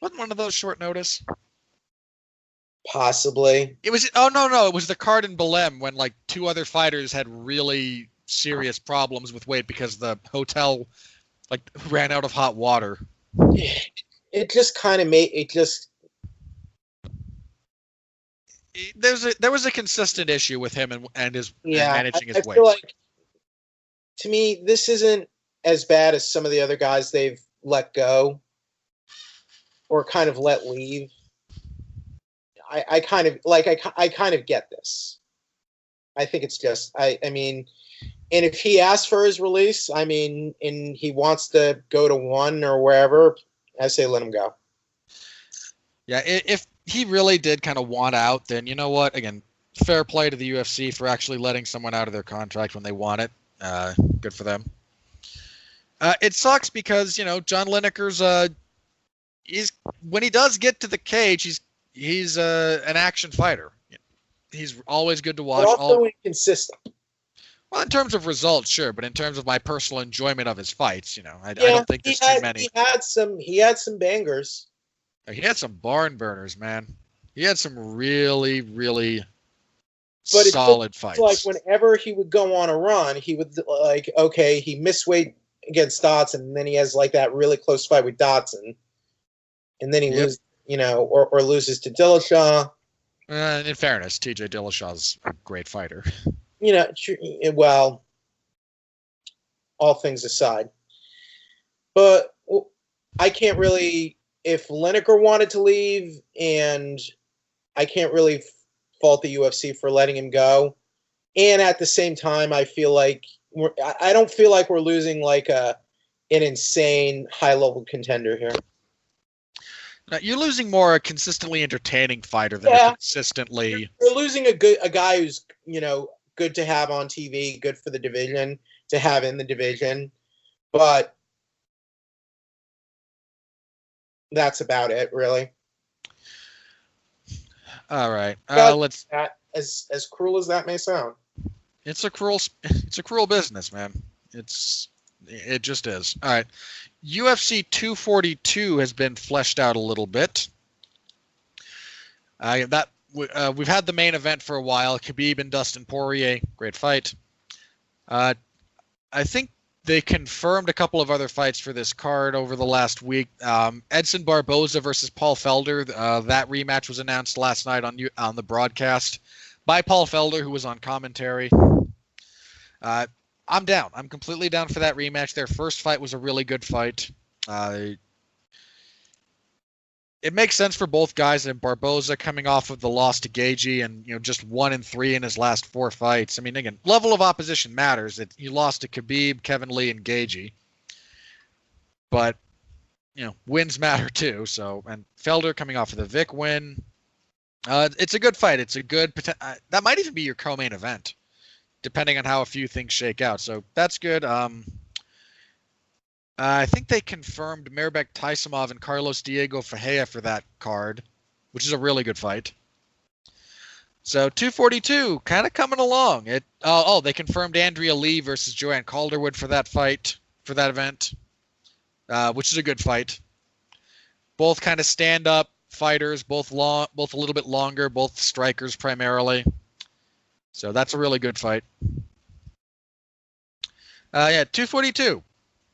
wasn't one of those short notice? Possibly. It was. Oh no, it was the card in Belém when like 2 other fighters had really serious problems with weight because the hotel like ran out of hot water. It just kind of made it just. There was a consistent issue with him and Yeah, managing his I weight. feel like, to me, this isn't as bad as some of the other guys they've let go or kind of let leave. I kind of get this. I think it's just I mean, and if he asks for his release, I mean, and he wants to go to one or wherever, I say let him go. Yeah, if he really did kind of want out, then you know what? Again, fair play to the UFC for actually letting someone out of their contract when they want it. Good for them. It sucks because John Lineker's he's when he does get to the cage, he's an action fighter. He's always good to watch. But also inconsistent. Well, in terms of results, sure, but in terms of my personal enjoyment of his fights, I don't think there's too many. He had some bangers. He had some barn burners, man. He had some really, really solid fights. Like whenever he would go on a run, he would he missed weight against Dotson, and then he has like that really close fight with Dotson, and then he loses, or loses to Dillashaw. In fairness, TJ Dillashaw's a great fighter. Well, all things aside, but I can't really. If Lineker wanted to leave, and I can't really fault the UFC for letting him go, and at the same time, I feel like I don't feel like we're losing like an insane high level contender here. Now, you're losing more a consistently entertaining fighter than a consistently. You're losing a guy who's good to have on TV, good for the division to have in the division, but that's about it, really. All right, let's. As cruel as that may sound, it's a cruel business, man. It just is. All right, UFC 242 has been fleshed out a little bit. We've had the main event for a while. Khabib and Dustin Poirier, great fight. I think they confirmed a couple of other fights for this card over the last week. Edson Barboza versus Paul Felder. That rematch was announced last night on the broadcast by Paul Felder, who was on commentary. I'm down. I'm completely down for that rematch. Their first fight was a really good fight. It makes sense for both guys. And Barboza coming off of the loss to Gaethje and just 1-3 in his last 4 fights. I mean, again, level of opposition matters. He lost to Khabib, Kevin Lee, and Gaethje, but wins matter too. So, and Felder coming off of the Vic win. It's a good fight. It's a good that might even be your co-main event, depending on how a few things shake out. So that's good. I think they confirmed Mirbek Taisimov and Carlos Diego Ferreira for that card, which is a really good fight. So 242, kind of coming along. They confirmed Andrea Lee versus Joanne Calderwood for that fight, for that event, which is a good fight. Both kind of stand-up fighters, both a little bit longer, both strikers primarily. So that's a really good fight. 242.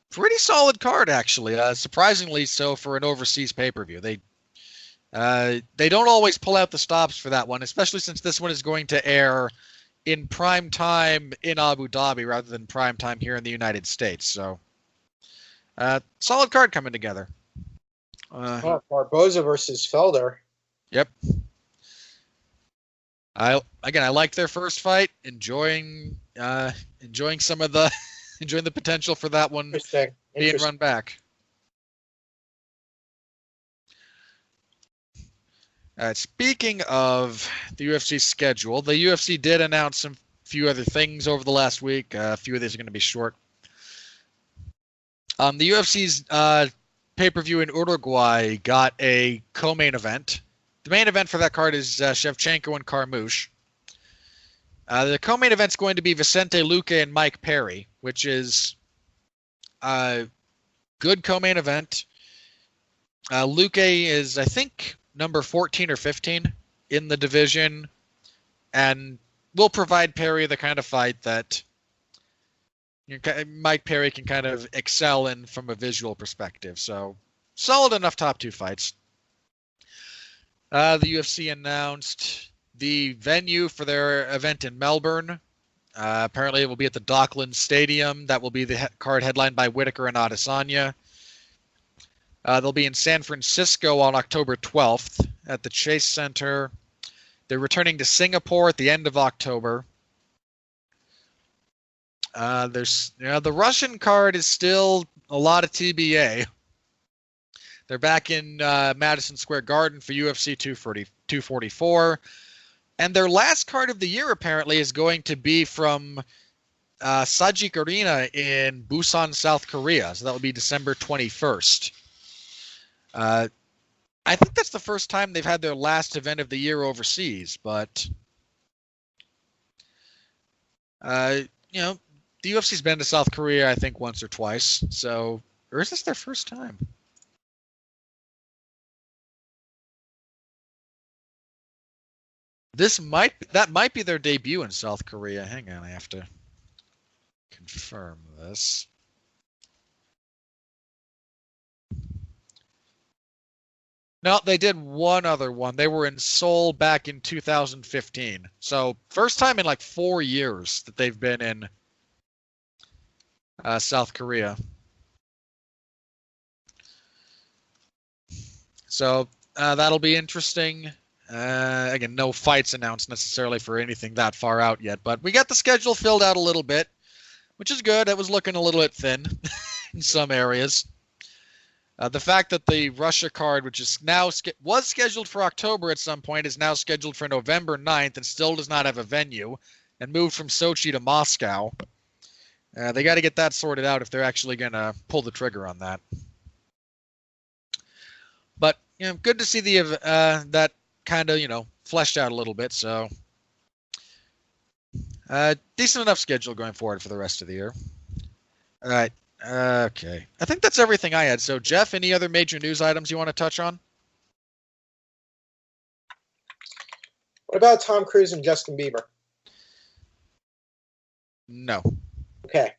Pretty solid card, actually. Surprisingly so for an overseas pay-per-view. They don't always pull out the stops for that one, especially since this one is going to air in prime time in Abu Dhabi rather than prime time here in the United States. So, solid card coming together. Barboza versus Felder. Yep. I liked their first fight. Enjoying some of the. Enjoying the potential for that one being run back. Speaking of the UFC schedule, the UFC did announce a few other things over the last week. A few of these are going to be short. The UFC's pay-per-view in Uruguay got a co-main event. The main event for that card is Shevchenko and Carmouche. The co-main event's going to be Vicente Luque and Mike Perry, which is a good co-main event. Luque is, I think, number 14 or 15 in the division, and will provide Perry the kind of fight that Mike Perry can kind of excel in from a visual perspective. So solid enough top 2 fights. The UFC announced the venue for their event in Melbourne. Apparently, it will be at the Docklands Stadium. That will be the card headlined by Whitaker and Adesanya. They'll be in San Francisco on October 12th at the Chase Center. They're returning to Singapore at the end of October. The Russian card is still a lot of TBA. They're back in Madison Square Garden for UFC 244. And their last card of the year, apparently, is going to be from Sajik Arena in Busan, South Korea. So that will be December 21st. I think that's the first time they've had their last event of the year overseas. But, the UFC's been to South Korea, I think, once or twice. So, or is this their first time? That might be their debut in South Korea. Hang on, I have to confirm this. No, they did one other one. They were in Seoul back in 2015. So first time in like 4 years that they've been in South Korea. So that'll be interesting. Again, no fights announced necessarily for anything that far out yet, but we got the schedule filled out a little bit, which is good. It was looking a little bit thin in some areas. The fact that the Russia card, which is now was scheduled for October at some point, is now scheduled for November 9th and still does not have a venue and moved from Sochi to Moscow. They got to get that sorted out if they're actually going to pull the trigger on that. But good to see that kind of, fleshed out a little bit. So decent enough schedule going forward for the rest of the year. All right. Okay. I think that's everything I had. So, Jeff, any other major news items you want to touch on? What about Tom Cruise and Justin Bieber? No. Okay.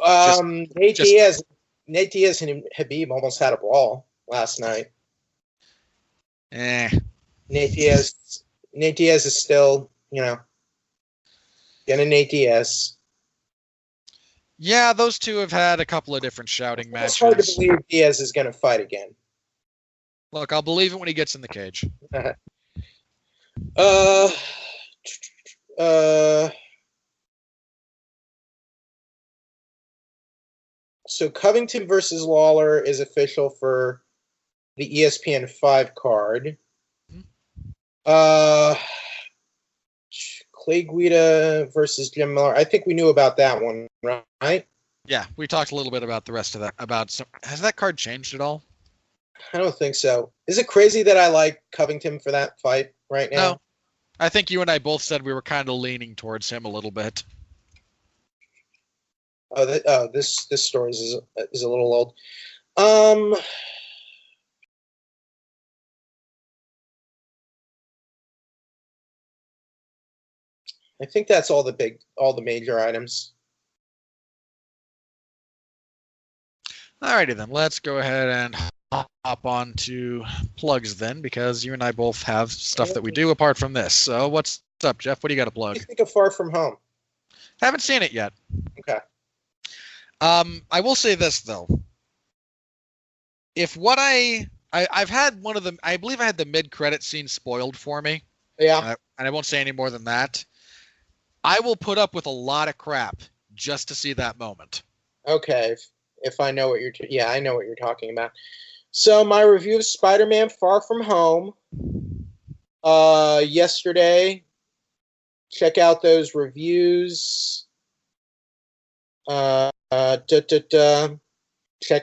Nate Diaz and Habib almost had a brawl last night. Nate Diaz is still, getting Nate Diaz. Yeah, those two have had a couple of different shouting matches. It's hard to believe Diaz is going to fight again. Look, I'll believe it when he gets in the cage. So Covington versus Lawler is official for the ESPN 5 card. Clay Guida versus Jim Miller. I think we knew about that one, right? Yeah, we talked a little bit about the rest of that. Has that card changed at all? I don't think so. Is it crazy that I like Covington for that fight right now? No. I think you and I both said we were kind of leaning towards him a little bit. This story is a little old. I think that's all the major items. Alrighty then, let's go ahead and hop on to plugs then, because you and I both have stuff that we do apart from this. So what's up, Jeff? What do you got to plug? What do you think of Far From Home? Haven't seen it yet. Okay. I will say this though. If what I've had one of them, I believe I had the mid-credit scene spoiled for me. Yeah. And I won't say any more than that. I will put up with a lot of crap just to see that moment. Okay. If I know what I know what you're talking about. So my review of Spider-Man Far From Home yesterday. Check out those reviews. Check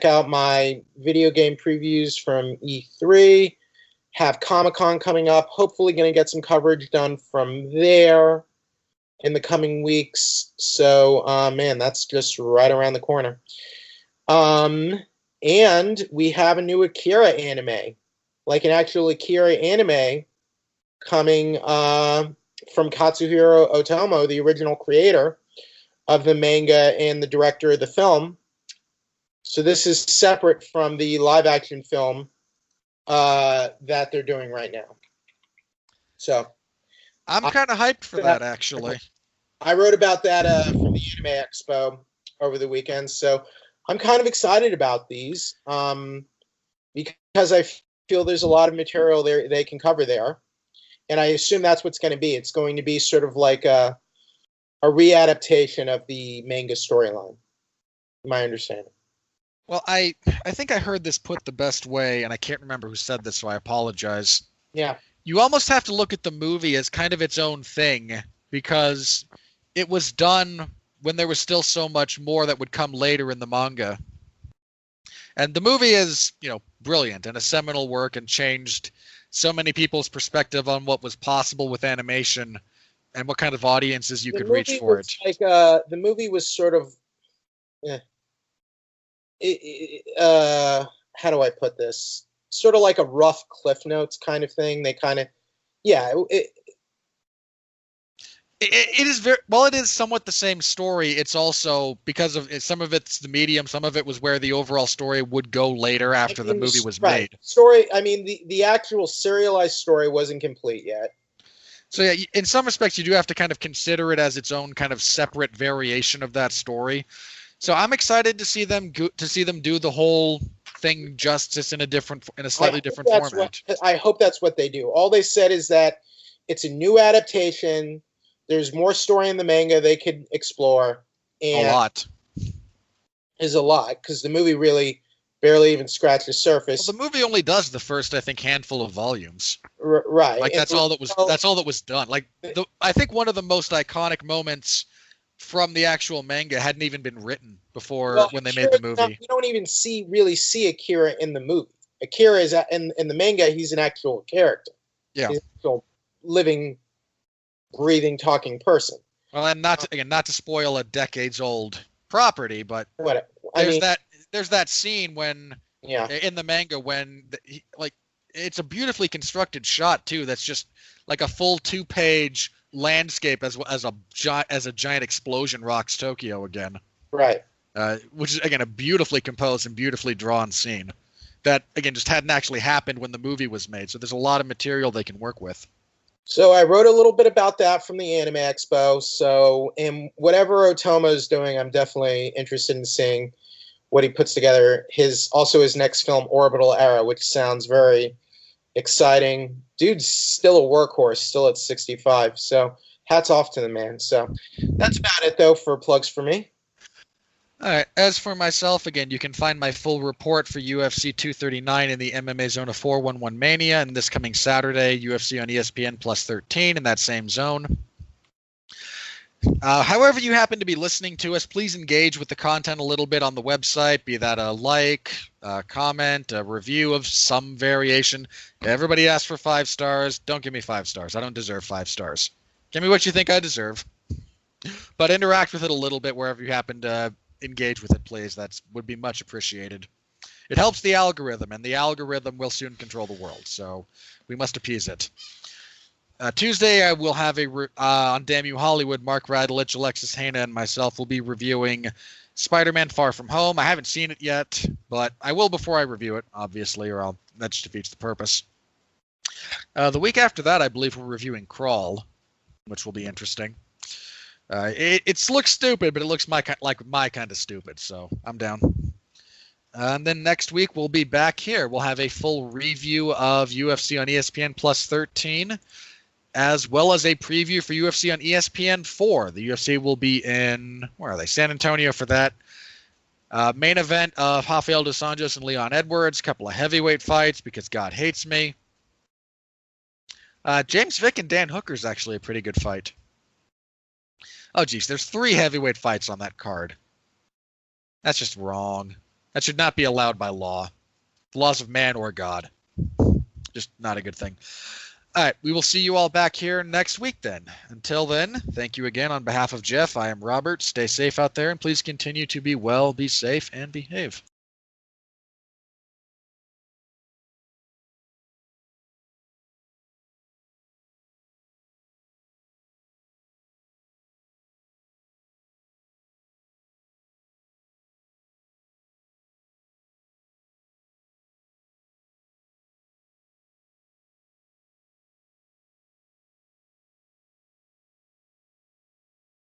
out my video game previews from E3. Have Comic-Con coming up. Hopefully going to get some coverage done from there in the coming weeks. So, man, that's just right around the corner. And we have a new Akira anime, like an actual Akira anime coming from Katsuhiro Otomo, the original creator of the manga and the director of the film. So this is separate from the live action film that they're doing right now. So I'm kind of hyped for that, actually. I wrote about that from the Anime Expo over the weekend. So I'm kind of excited about these because I feel there's a lot of material there they can cover there. And I assume that's what's going to be. It's going to be sort of like a readaptation of the manga storyline, my understanding. Well, I think I heard this put the best way, and I can't remember who said this, so I apologize. Yeah. You almost have to look at the movie as kind of its own thing, because it was done when there was still so much more that would come later in the manga. And the movie is, brilliant and a seminal work and changed so many people's perspective on what was possible with animation and what kind of audiences you could reach for it. Like the movie was sort of how do I put this? Sort of like a rough Cliff Notes kind of thing. They kind of, It is very well. It is somewhat the same story. It's also because of some of it's the medium. Some of it was where the overall story would go later after the movie was made. Story. I mean, the actual serialized story wasn't complete yet. So yeah, in some respects, you do have to kind of consider it as its own kind of separate variation of that story. So I'm excited to see them do the whole thing justice in a slightly different format. I hope that's what they do. All they said is that it's a new adaptation. There's more story in the manga they could explore. And a lot. Is a lot, because the movie really barely even scratched the surface. Well, the movie only does the first, I think, handful of volumes. Right. Like that's all that was done. Like I think one of the most iconic moments from the actual manga hadn't even been written before when they made the movie. You don't even really see Akira in the movie. Akira is in the manga. He's an actual character. Yeah. He's an actual living, breathing, talking person. Well, and not to spoil a decades-old property, but there's that scene when in the manga when it's a beautifully constructed shot too. That's just like a full 2-page landscape as a giant explosion rocks Tokyo again. Right. Which is again a beautifully composed and beautifully drawn scene that again just hadn't actually happened when the movie was made. So there's a lot of material they can work with. So I wrote a little bit about that from the Anime Expo. So in whatever Otomo is doing, I'm definitely interested in seeing what he puts together. His next film, Orbital Era, which sounds very exciting. Dude's still a workhorse, still at 65. So hats off to the man. So that's about it, though, for plugs for me. All right. As for myself, again, you can find my full report for UFC 239 in the MMA Zone of 411 Mania, and this coming Saturday, UFC on ESPN Plus 13 in that same zone. However you happen to be listening to us, please engage with the content a little bit on the website, be that a like, a comment, a review of some variation. Everybody asks for 5 stars. Don't give me 5 stars. I don't deserve 5 stars. Give me what you think I deserve. But interact with it a little bit wherever you happen to engage with it, please. That would be much appreciated. It helps the algorithm, and the algorithm will soon control the world, so we must appease it. Tuesday, I will have on Damn You Hollywood. Mark Radulich, Alexis Hana, and myself will be reviewing Spider-Man Far From Home. I haven't seen it yet, but I will before I review it, obviously, or that just defeats the purpose. The week after that, I believe we're reviewing Crawl, which will be interesting. It looks stupid, but it looks my kind of stupid, so I'm down. And then next week, we'll be back here. We'll have a full review of UFC on ESPN Plus 13, as well as a preview for UFC on ESPN 4. The UFC will be in, where are they? San Antonio for that. Main event of Rafael dos Anjos and Leon Edwards. A couple of heavyweight fights because God hates me. James Vick and Dan Hooker is actually a pretty good fight. Oh, geez, there's 3 heavyweight fights on that card. That's just wrong. That should not be allowed by law. The laws of man or God. Just not a good thing. All right, we will see you all back here next week then. Until then, thank you again on behalf of Jeff. I am Robert. Stay safe out there, and please continue to be well, be safe, and behave.